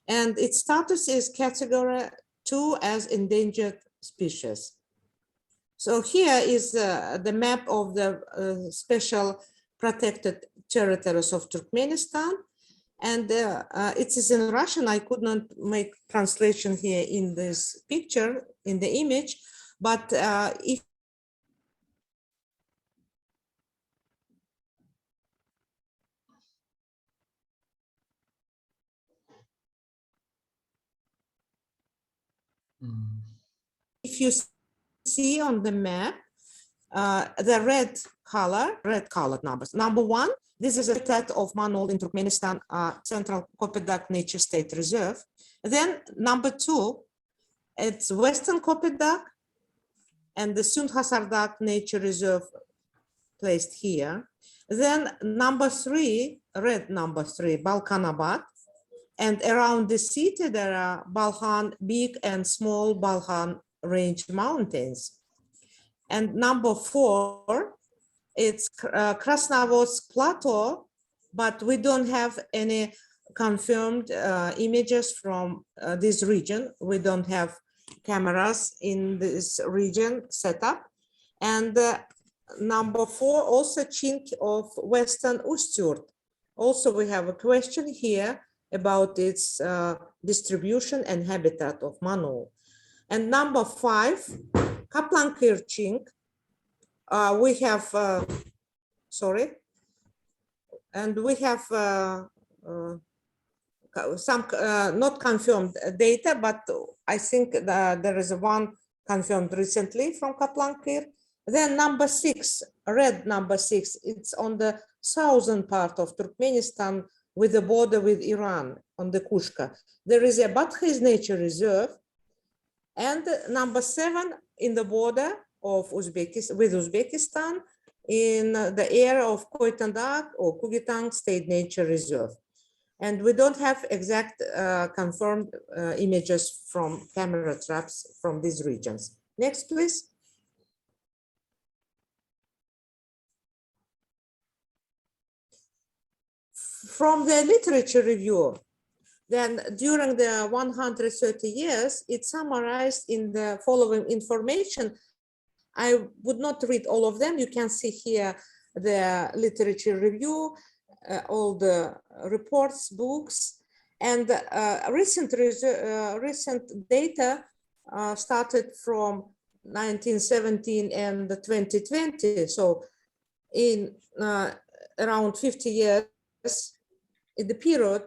And its status is category 2 as endangered species. So here is the map of the special protected territories of Turkmenistan. And it is in Russian. I could not make translation here in this picture, in the image, but if if you see on the map, the red colored numbers. Number 1, this is a habitat of Manul in Turkmenistan, Central Kopedak Nature State Reserve. Then number 2, it's Western Kopedak and the Sund-Hasardak Nature Reserve placed here. Then number 3, red number 3, Balkanabad. And around the city, there are Balkhan, big and small Balkhan range mountains. And number 4, it's Krasnovodsk Plateau, but we don't have any confirmed images from this region. We don't have cameras in this region set up. And number 4, also Chink of Western Ustyurt. Also, we have a question here about its distribution and habitat of Manul. And number 5, Kaplankir Chink. We have, and we have some not confirmed data, but I think there is one confirmed recently from Kaplankir. Then number 6, red number 6, it's on the southern part of Turkmenistan with the border with Iran on the Kushka. There is a Batkhiz Nature Reserve. And number 7 in the border of Uzbekistan with Uzbekistan in the area of Koytandak or Kugitang State Nature Reserve. And we don't have exact confirmed images from camera traps from these regions. Next, please. From the literature review, then during the 130 years, it's summarized in the following information. I would not read all of them. You can see here the literature review, all the reports, books, and recent data started from 1917 and 2020. So in around 50 years in the period,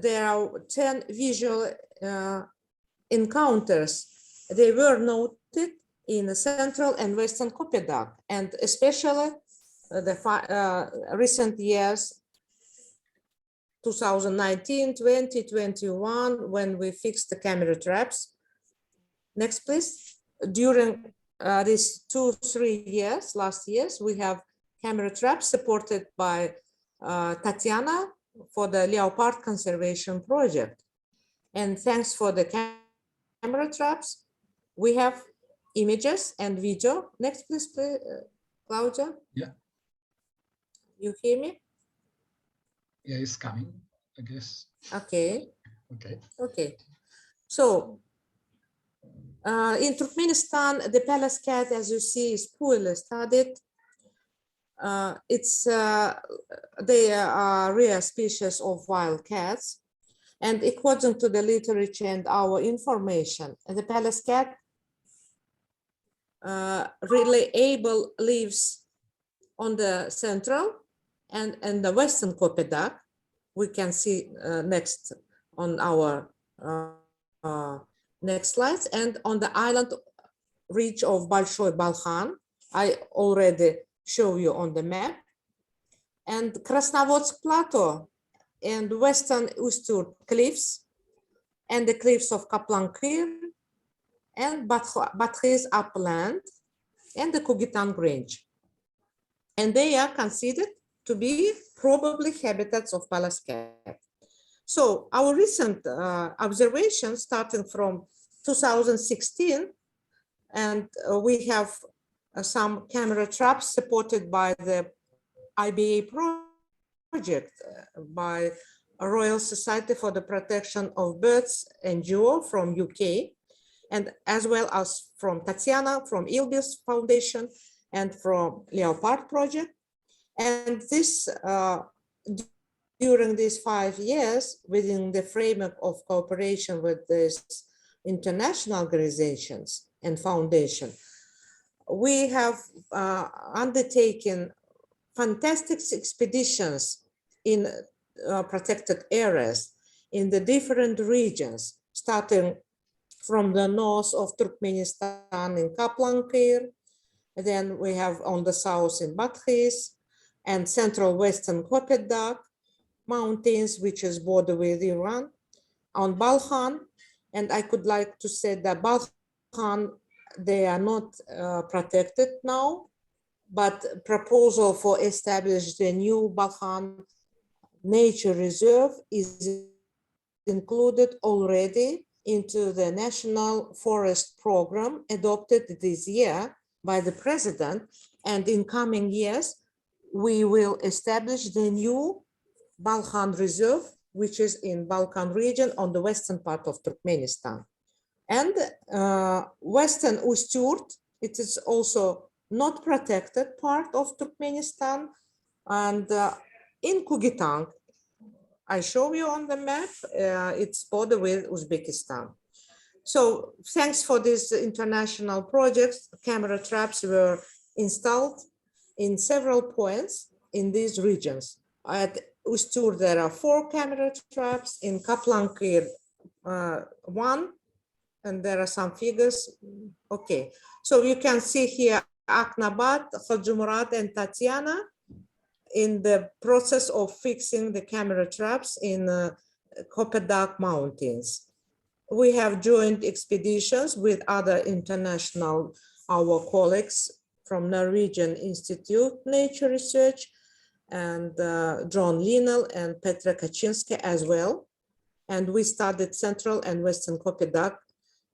there are 10 visual encounters. They were noted in the central and western Kopedak, and especially the recent years, 2019, 2021, when we fixed the camera traps. Next, please. During these 2-3 years, last years, we have camera traps supported by Tatiana for the leopard conservation project. And thanks for the camera traps, we have images and video. Next, please, Claudia. Yeah. You hear me? Yeah, it's coming, I guess. Okay. Okay. Okay. So in Turkmenistan, the Pallas cat, as you see, is poorly studied. They are rare species of wild cats. And according to the literature and our information, the Pallas cat really lives on the central and the western Kopydak. We can see next on our next slides, and on the island reach of Большой Balkhan. I already show you on the map. And Krasnovodsk Plateau and western Usturt cliffs and the cliffs of Kaplan-Kir and Batkhiz upland and the Kugitang range. And they are considered to be probably habitats of Pallas cat. So our recent observations starting from 2016, and we have some camera traps supported by the IBA project by Royal Society for the Protection of Birds NGO from UK, and as well as from Tatiana from Ilbis Foundation and from Leopard Project. And this during these 5 years, within the framework of cooperation with these international organizations and foundation, we have undertaken fantastic expeditions in protected areas in the different regions, starting from the north of Turkmenistan in Kaplan-Kir, then we have on the south in Batkhiz, and central western Kopydak mountains, which is border with Iran, on Balkhan. And I could like to say that Balkhan, they are not protected now, but proposal for establish the new Balkhan Nature Reserve is included already into the National Forest Program adopted this year by the President. And in coming years, we will establish the new Balkhan Reserve, which is in Balkan region on the western part of Turkmenistan. And western Usturt, it is also not protected part of Turkmenistan. And in Kugitang, I show you on the map, it's border with Uzbekistan. So thanks for these international projects, camera traps were installed in several points in these regions. At Usturt, there are 4 camera traps, in Kaplan-Kir 1, and there are some figures. Okay, so you can see here Aknabat, Khajumurat, and Tatiana in the process of fixing the camera traps in Kopydak mountains. We have joint expeditions with other international, our colleagues from Norwegian Institute Nature Research, and John Linnell and Petra Kaczynska as well. And we studied central and western Kopydak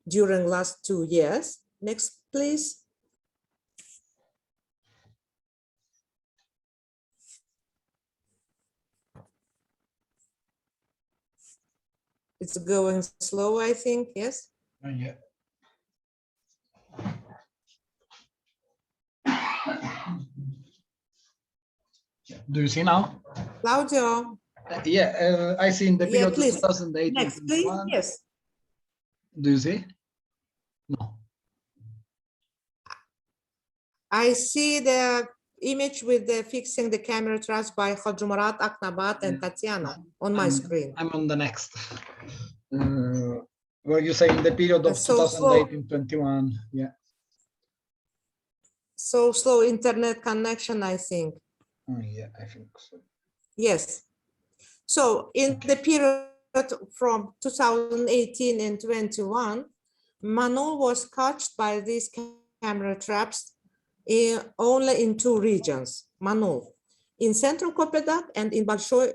during last 2 years. Next, please. It's going slow, I think, yes? Yeah. Do you see now? Claudio. Yeah, I see in the period please. 2008. Next, please. Yes. Do you see? No. I see the image with the fixing the camera traps by Khajumurat, Aknabat, and Tatiana on my screen. I'm on the next. Where you say in the period of So 2008 and 21, yeah. So slow internet connection, I think. Oh, yeah, I think so. Yes. So in the period from 2018 and 21, Manul was catched by these camera traps only in 2 regions, Manul, in central Kopydak and in Большой,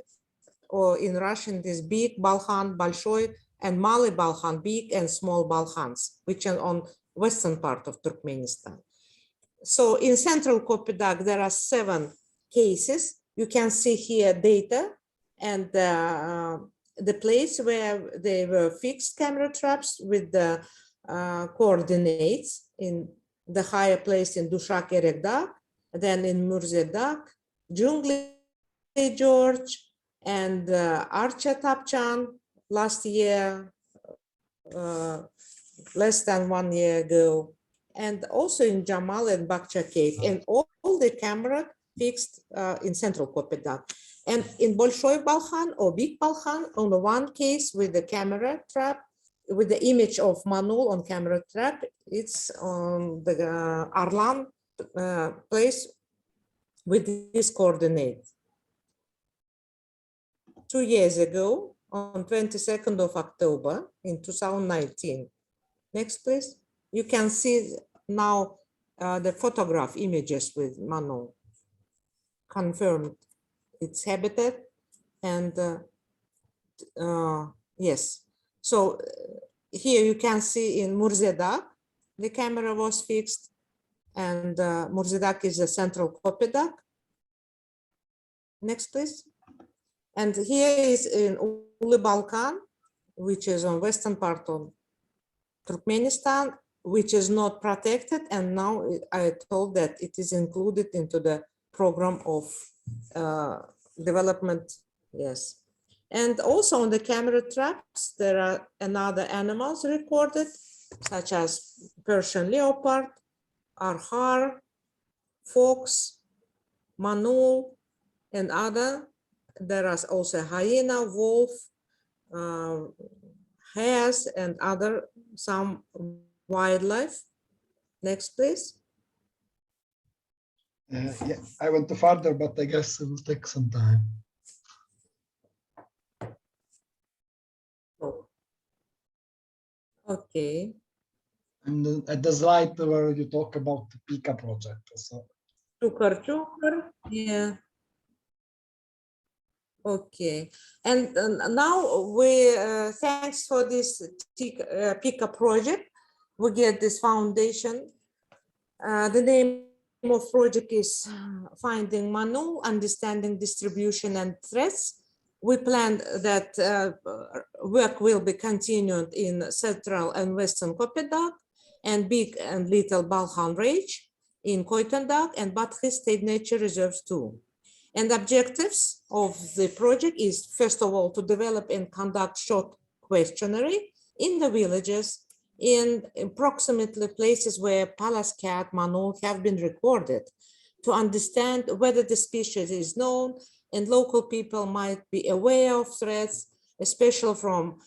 or in Russian, this big Balkhan, Большой, and Mali Balkhan, big and small Balkhans, which are on western part of Turkmenistan. So in central Kopydak, there are 7 cases you can see here data and the place where they were fixed camera traps with the coordinates in the higher place in Dushak Erekdag, then in Murzedak, Jungli George, and Archa Tapchan last year, less than 1 year ago, and also in Jamal and Bakcha Cave, and all the camera fixed in Central Kopedak. And in Bolshoi Balkhan or Big Balkhan, on the one case with the camera trap, with the image of Manul on camera trap, it's on the Arlan place with this coordinate. 2 years ago, on 22nd of October in 2019. Next, please. You can see now the photograph images with Manul confirmed its habitat, and yes. So here you can see in Murzedak, the camera was fixed, and Murzedak is a central Kopedak. Next, please. And here is in Uli Balkan, which is on western part of Turkmenistan, which is not protected, and now I told that it is included into the program of development. Yes. And also on the camera traps, there are another animals recorded, such as Persian leopard, arhar, fox, manul, and other. There is also hyena, wolf, hares, and other some wildlife. Next, please. Yeah, I went further, but I guess it will take some time. Oh. Okay. And at the slide where you talk about the Pika project. So. Chukar, yeah. Okay, and now we thanks for this Pika project, we get this foundation. The name of project is Finding Manul, Understanding Distribution and Threats. We plan that work will be continued in Central and Western Kopedak and Big and Little Balkhan Range in Koytandak and Batkhi State Nature Reserves too. And objectives of the project is, first of all, to develop and conduct short questionnaire in the villages in approximately places where Pallas cat, Manul have been recorded, to understand whether the species is known and local people might be aware of threats, especially from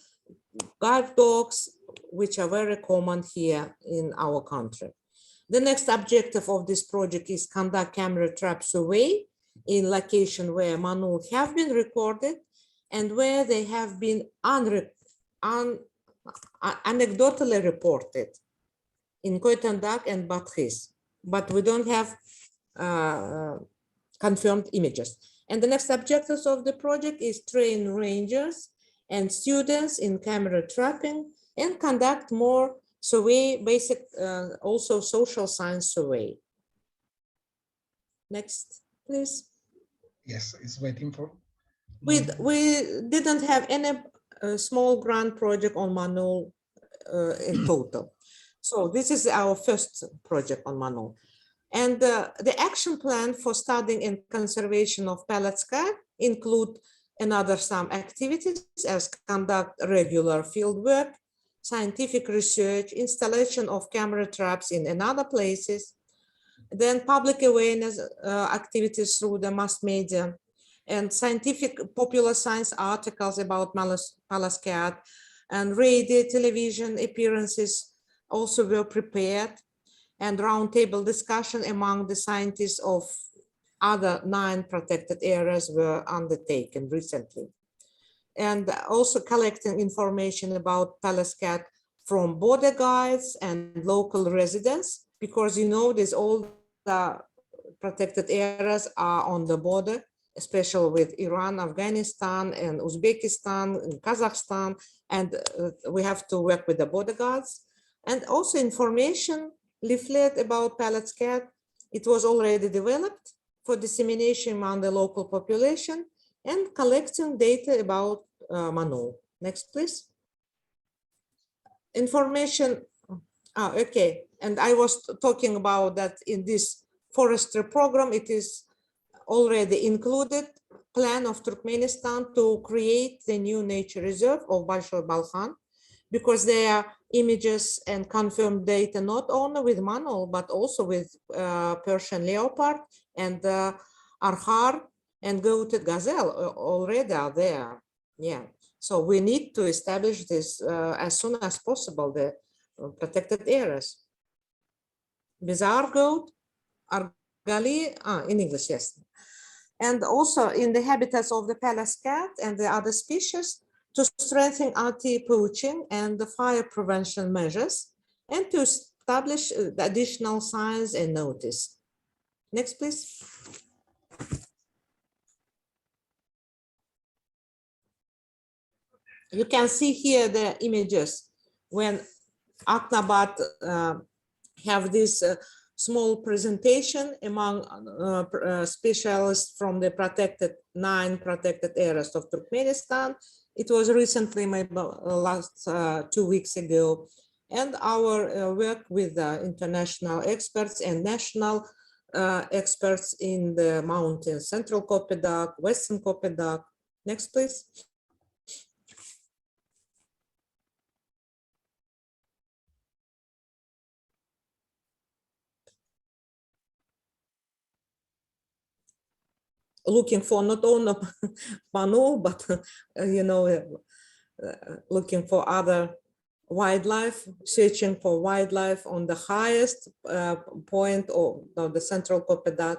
guard dogs, which are very common here in our country. The next objective of this project is conduct camera trap survey in location where Manul have been recorded and where they have been anecdotally reported in Koytandak and Batkhi, but we don't have confirmed images. And the next objectives of the project is train rangers and students in camera trapping and conduct more survey, basic, also social science survey. Next, please. Yes, it's waiting for. We didn't have any small grant project on Manul in total. So this is our first project on Manul. And the action plan for studying and conservation of Pallas cat include another some activities as conduct regular field work, scientific research, installation of camera traps in another places, then public awareness activities through the mass media, and scientific popular science articles about Pallas cat, and radio, television appearances also were prepared, and roundtable discussion among the scientists of other 9 protected areas were undertaken recently. And also collecting information about Pallas cat from border guides and local residents, because you know there's all the protected areas are on the border, especially with Iran, Afghanistan, and Uzbekistan, and Kazakhstan, and we have to work with the border guards. And also information leaflet about Pallas cat, it was already developed for dissemination among the local population, and collecting data about Manul. Next, please. Information. Okay, and I was talking about that in this forestry program, it is already included plan of Turkmenistan to create the new nature reserve of Большой Balkhan, because there are images and confirmed data not only with Manul, but also with Persian leopard and Arhar and goated gazelle already are there. Yeah, so we need to establish this as soon as possible, the protected areas. Bizarre goat, Argali, in English, yes. And also in the habitats of the Pallas cat and the other species, to strengthen anti-poaching and the fire prevention measures, and to establish the additional signs and notice. Next, please. You can see here the images when Aknabat have this small presentation among specialists from the 9 protected areas of Turkmenistan. It was recently, maybe last 2 weeks ago, and our work with international experts and national experts in the mountains, Central Kopedak, Western Kopedak. Next, please. Looking for not only Manul, but looking for other wildlife, searching for wildlife on the highest point of the Central Kopedak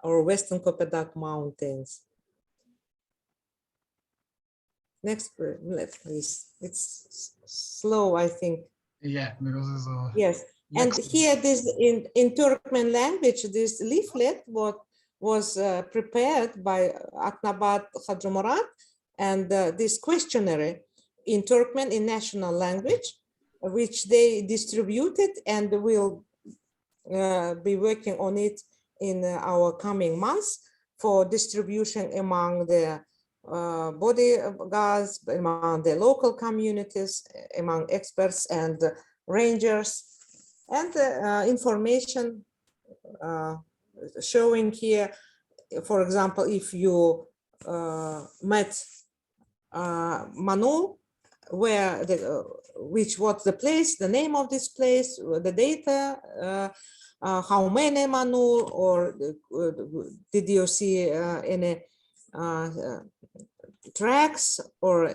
or Western Kopedak mountains. Next, please. It's slow, I think. Yeah, because it's yes. And here, this in Turkmen language, this leaflet was prepared by Aknabat Khajumarat, and this questionnaire in Turkmen in national language, which they distributed, and will be working on it in our coming months for distribution among the bodyguards, among the local communities, among experts and rangers, and information showing here, for example, if you met Manul, where which was the place, the name of this place, the data, how many Manul, or did you see any tracks or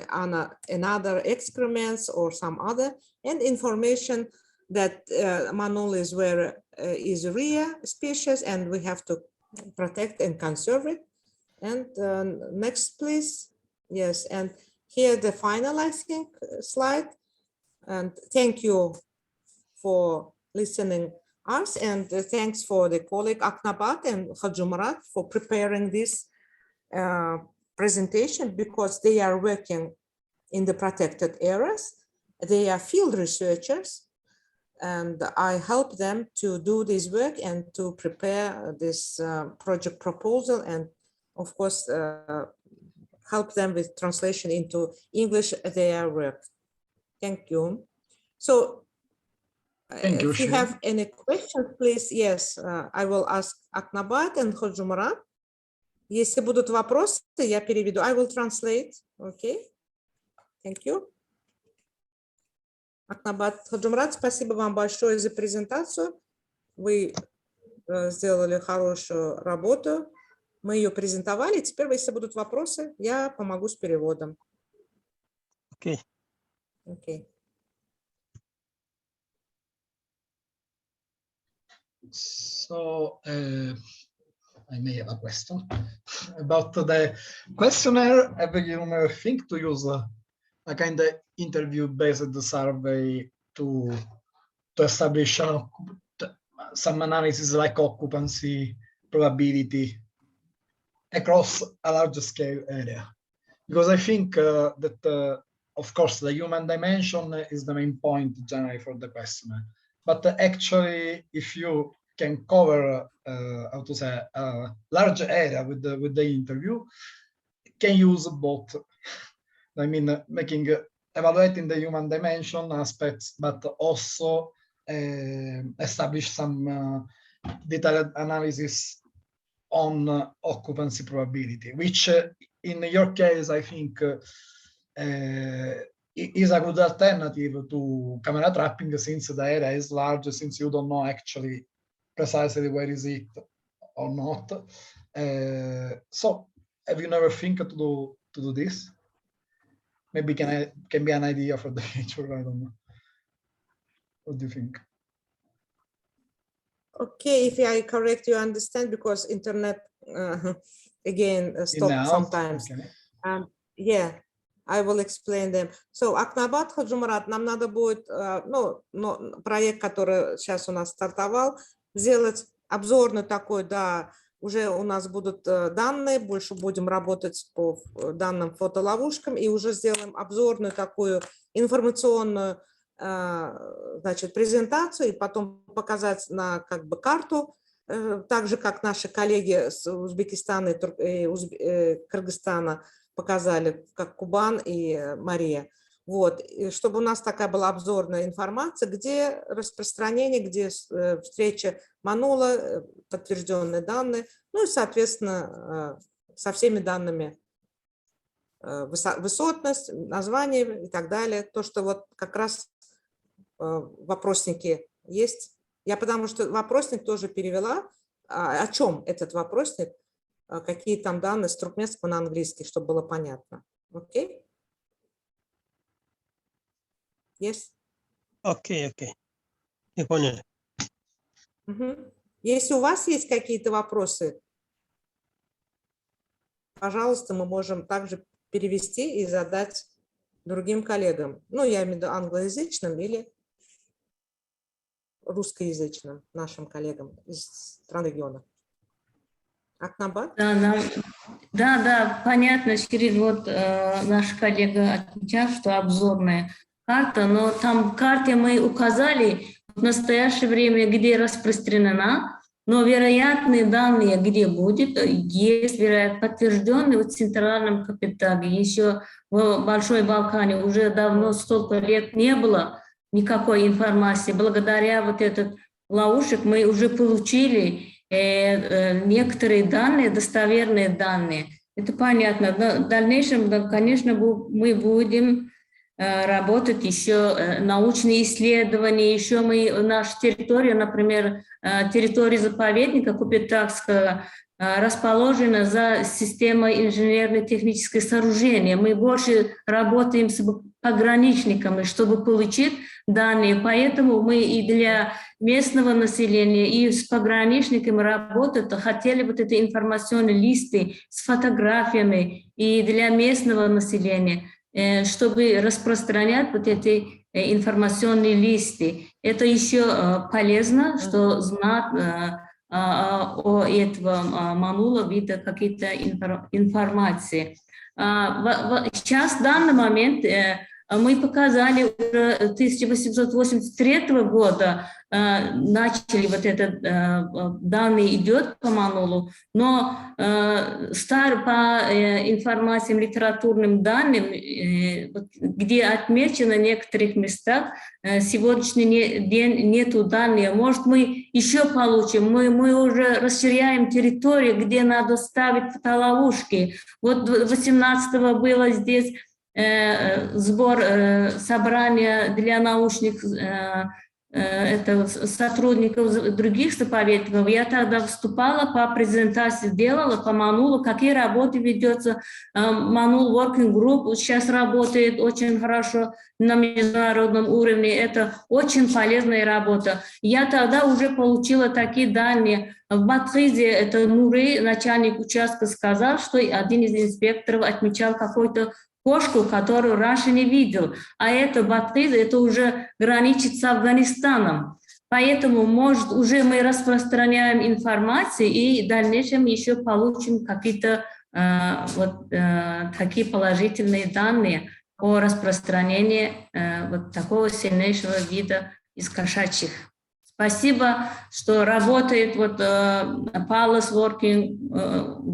another excrements or some other, and information that Manul is where is rare species and we have to protect and conserve it. And next, please. Yes, and here the final, I think, slide. And thank you for listening us, and thanks for the colleague Aknabat and Khajumarat for preparing this presentation, because they are working in the protected areas. They are field researchers, and I help them to do this work and to prepare this project proposal, and of course help them with translation into English their work. Thank you. So Thank you, if you have any questions, please, yes, I will ask Aknabat and Khajumarat. Если будут вопросы, я переведу. I will translate. Okay. Thank you. Акнабат Хаджумрат, спасибо вам большое за презентацию. Вы сделали хорошую работу. Мы ее презентовали. Теперь, если будут вопросы, я помогу с переводом. Окей. Okay. So I may have a question about the questionnaire. Have you think to use a kind of interview-based survey to establish some analysis like occupancy probability across a large scale area? Because I think that of course the human dimension is the main point generally for the questionnaire, but actually if you can cover how to say a large area with the interview, can use both. I mean, evaluating the human dimension aspects, but also establish some detailed analysis on occupancy probability, which in your case, I think is a good alternative to camera trapping, since the area is large, since you don't know actually precisely where is it or not. So have you never think to do this? Maybe can be an idea for the future, I don't know. What do you think? Okay, if I correct you understand, because internet again stopped sometimes. Okay. Yeah, I will explain them. So, Акнабат, Хаджумарат, нам надо будет, проект, который сейчас у нас стартовал, сделать обзорный такой, да, уже у нас будут данные, больше будем работать по данным фотоловушкам, и уже сделаем обзорную такую информационную, значит, презентацию, и потом показать на как бы карту, так же, как наши коллеги с Узбекистана и Кыргызстана показали, как Кубан и Мария. Вот, и чтобы у нас такая была обзорная информация, где распространение, где встреча манула, подтвержденные данные, ну и, соответственно, со всеми данными, высотность, название и так далее. То, что вот как раз вопросники есть. Я потому что вопросник тоже перевела. О чем этот вопросник? Какие там данные с туркменского на английский, чтобы было понятно. Окей? Yes? Окей. Я понял. Если у вас есть какие-то вопросы, пожалуйста, мы можем также перевести и задать другим коллегам. Ну, я имею в виду англоязычным или русскоязычным нашим коллегам из стран региона. Акнабат? Да, понятно, Ширин, вот наш коллега отмечал, что обзорная карта, но там в карте мы указали в настоящее время, где распространена, но вероятные данные, где будет, есть, вероятно, подтвержденные в Центральном Капитале. Еще в Большой Балкане уже давно, столько лет не было никакой информации. Благодаря вот этот ловушек мы уже получили некоторые данные, достоверные данные. Это понятно. Но в дальнейшем, конечно, мы будем работать еще научные исследования, еще мы нашу территорию, например, территория заповедника Купитакского расположена за системой инженерно-технического сооружения. Мы больше работаем с пограничниками, чтобы получить данные, поэтому мы и для местного населения, и с пограничниками работать, хотели вот эти информационные листы с фотографиями и для местного населения, чтобы распространять вот эти информационные листы. Это еще полезно, что знать о этом манула, вида какие-то информации. Сейчас, в данный момент, мы показали уже 1883 года, начали вот этот данные идет по манулу, но по информациям, литературным данным, где отмечено в некоторых местах, сегодняшний день нету данных. Может, мы еще получим, мы уже расширяем территорию, где надо ставить фотоловушки. Вот 18-го было здесь сбор, собрание для научных сотрудников других заповедников. Я тогда выступала по презентации, делала по манулу, какие работы ведется. Manul Working Group сейчас работает очень хорошо на международном уровне. Это очень полезная работа. Я тогда уже получила такие данные. В Батхизе, это Нуры, начальник участка, сказал, что один из инспекторов отмечал какой-то кошку, которую раньше не видел. А это Батхиз, это уже граничит с Афганистаном. Поэтому, может, уже мы распространяем информацию и в дальнейшем еще получим какие-то такие положительные данные о распространении вот такого сильнейшего вида из кошачьих. Спасибо, что работает вот Palace Working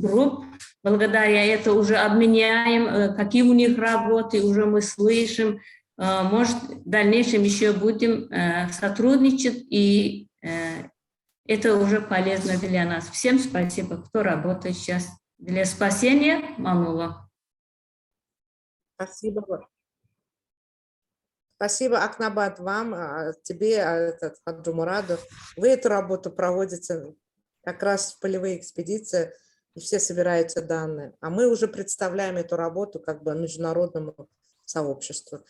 Group. Благодаря этому уже обменяем, какие у них работы, уже мы слышим. Может, в дальнейшем еще будем сотрудничать, и это уже полезно для нас. Всем спасибо, кто работает сейчас для спасения Манула. Спасибо. Спасибо, Акнабат, вам, тебе, Хаджи Мураду. Вы эту работу проводите как раз в полевые экспедиции, и все собираются данные. А мы уже представляем эту работу как бы международному сообществу.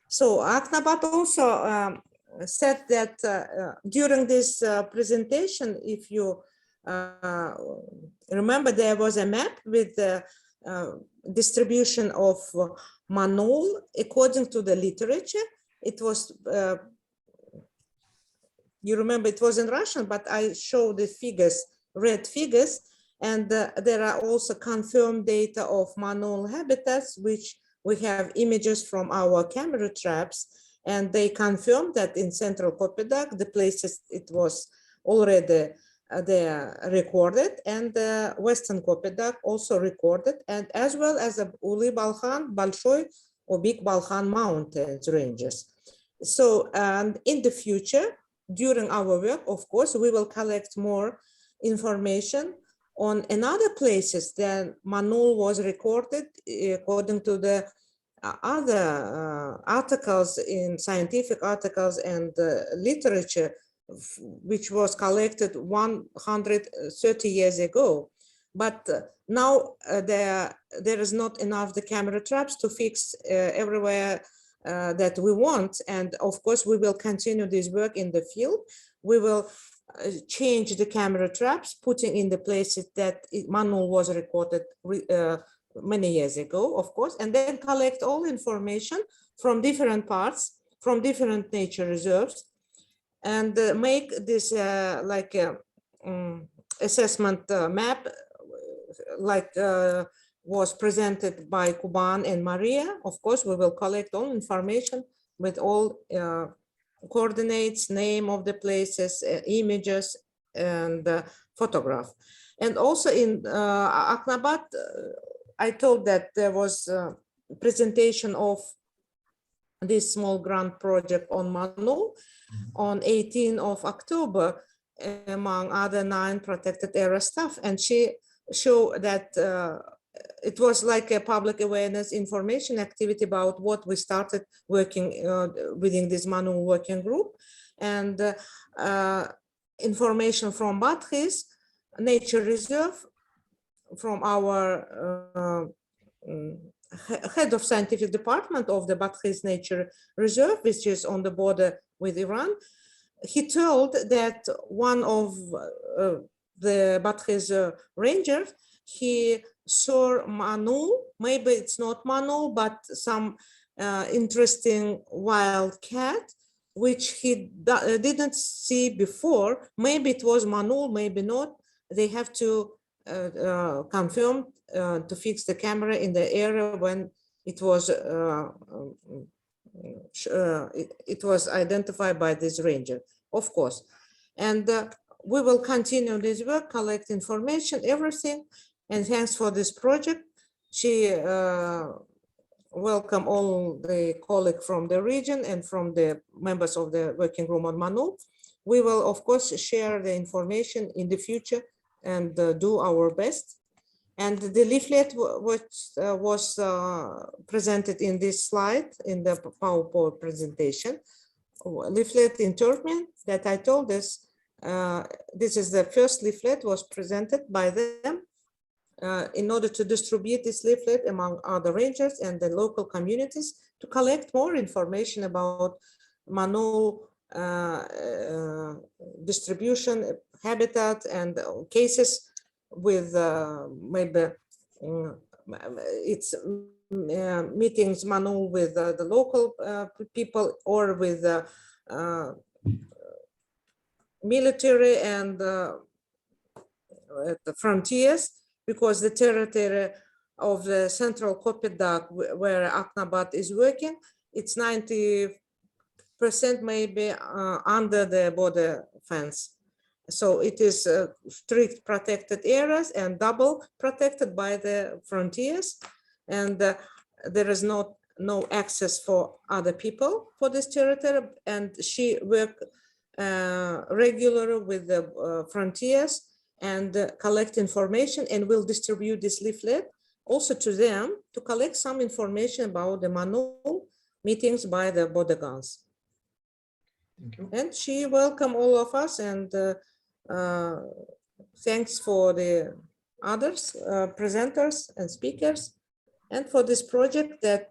So Aknabat also said that during this presentation, if you remember, there was a map with the distribution of Manul according to the literature. It was, you remember, it was in Russian, but I showed the figures, red figures, and there are also confirmed data of Manul habitats, which we have images from our camera traps, and they confirmed that in Central Kopidag, the places it was already they recorded, and the Western Kopidag also recorded, and as well as the Uli Balkhan, Balshoy, or Big Balkhan mountains ranges. So, and in the future, during our work, of course, we will collect more information on another places that Manul was recorded according to the other articles in scientific articles and literature, which was collected 130 years ago. But now there is not enough the camera traps to fix everywhere that we want. And of course, we will continue this work in the field. We will change the camera traps, putting in the places that Manul was recorded many years ago, of course, and then collect all information from different parts, from different nature reserves, and make this like a assessment map, like was presented by Kuban and Maria. Of course, we will collect all information with all coordinates, name of the places, images, and photograph. And also in Aknabat, I told that there was a presentation of this small grant project on Manul on 18th of October, among other 9 protected area staff. And she showed that it was like a public awareness information activity about what we started working within this Manul Working Group, and information from Badkhis Nature Reserve, from our head of scientific department of the Badkhis Nature Reserve, which is on the border with Iran. He told that one of the Badkhis rangers, he saw Manul, maybe it's not Manul, but some interesting wild cat, which he didn't see before. Maybe it was Manul, maybe not. They have to confirm to fix the camera in the area when it was identified by this ranger, of course. And we will continue this work, collect information, everything. And thanks for this project. She welcome all the colleagues from the region and from the members of the working group on Manul. We will, of course, share the information in the future and do our best. And the leaflet which was presented in this slide in the PowerPoint presentation, leaflet in Turkmen that I told us, this is the first leaflet was presented by them in order to distribute this leaflet among other rangers and the local communities to collect more information about Manul distribution, habitat, and cases with maybe it's meetings Manul with the local people or with military and the frontiers, because the territory of the central Kopidag where Aknabat is working, it's 90% 50% maybe under the border fence. So it is strict protected areas and double protected by the frontiers. And there is no access for other people for this territory. And she worked regularly with the frontiers and collect information, and will distribute this leaflet also to them to collect some information about the manual meetings by the border guards. Thank you. And she welcomed all of us, and thanks for the others, presenters and speakers, and for this project that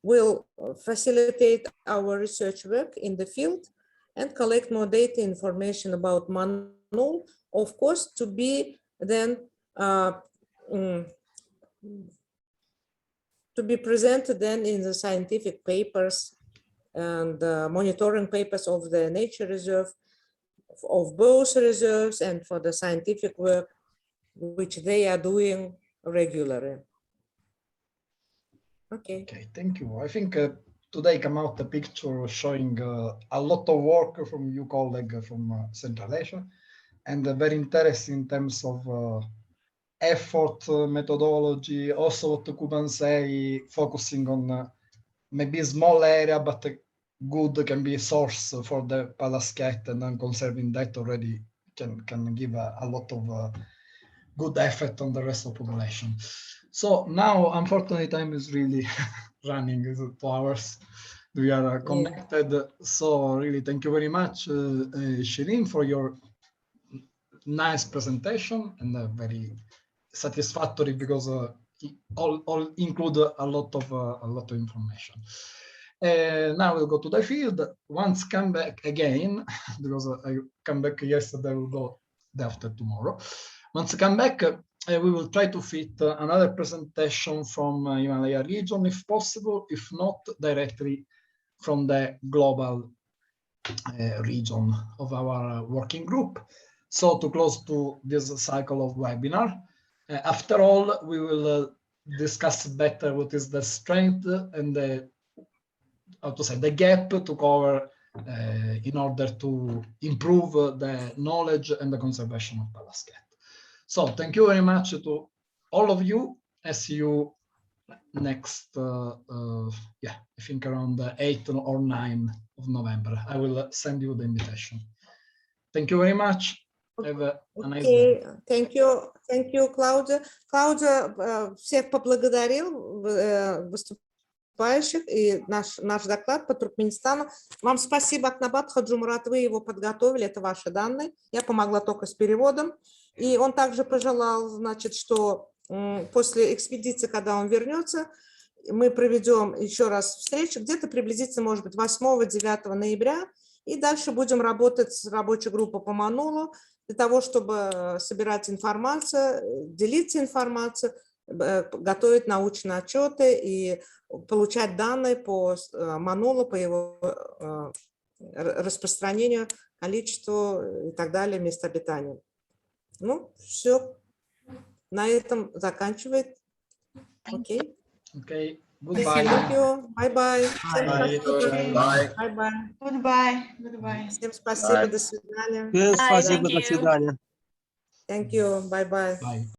will facilitate our research work in the field and collect more data information about Manul, of course, to be then to be presented then in the scientific papers and monitoring papers of the nature reserve, of both reserves, and for the scientific work which they are doing regularly. Okay. Okay, thank you. I think today come out a picture showing a lot of work from you colleague from Central Asia, and very interesting in terms of effort, methodology, also what Kuban say, focusing on maybe a small area, but good can be a source for the palasket, and then conserving that already can give a lot of good effect on the rest of the population. So now, unfortunately, time is really running, 2 hours. We are connected. Yeah. So really, thank you very much, Shirin, for your nice presentation, and very satisfactory, because all include a lot of information. Now we'll go to the field. Once come back again, because I come back yesterday, we'll go day after tomorrow. Once I come back, we will try to fit another presentation from Himalaya region, if possible, if not directly from the global region of our working group. So to close to this cycle of webinar, after all, we will discuss better what is the strength and the, how to say, the gap to cover in order to improve the knowledge and the conservation of palasket. So thank you very much to all of you. I see you next, yeah, I think around 8 or 9 of November. I will send you the invitation. Thank you very much. Have a nice day. Thank you, Claudia. Claudia всех поблагодарил, выступающих, и наш доклад по Туркменистану. Вам спасибо, Акнабат Хаджумурат, вы его подготовили, это ваши данные. Я помогла только с переводом. И он также пожелал, значит, что после экспедиции, когда он вернется, мы проведем еще раз встречу, где-то приблизительно, может быть, 8-9 ноября, и дальше будем работать с рабочей группой по Манулу, для того, чтобы собирать информацию, делиться информацией, готовить научные отчеты и получать данные по Манулу, по его распространению, количеству и так далее, мест обитания. Ну, все. На этом заканчивает. Окей. Окей. Goodbye. Thank you. Bye-bye. Bye-bye. Goodbye. Всем спасибо. До свидания. Всем спасибо. До свидания. Thank you. Bye-bye. Bye.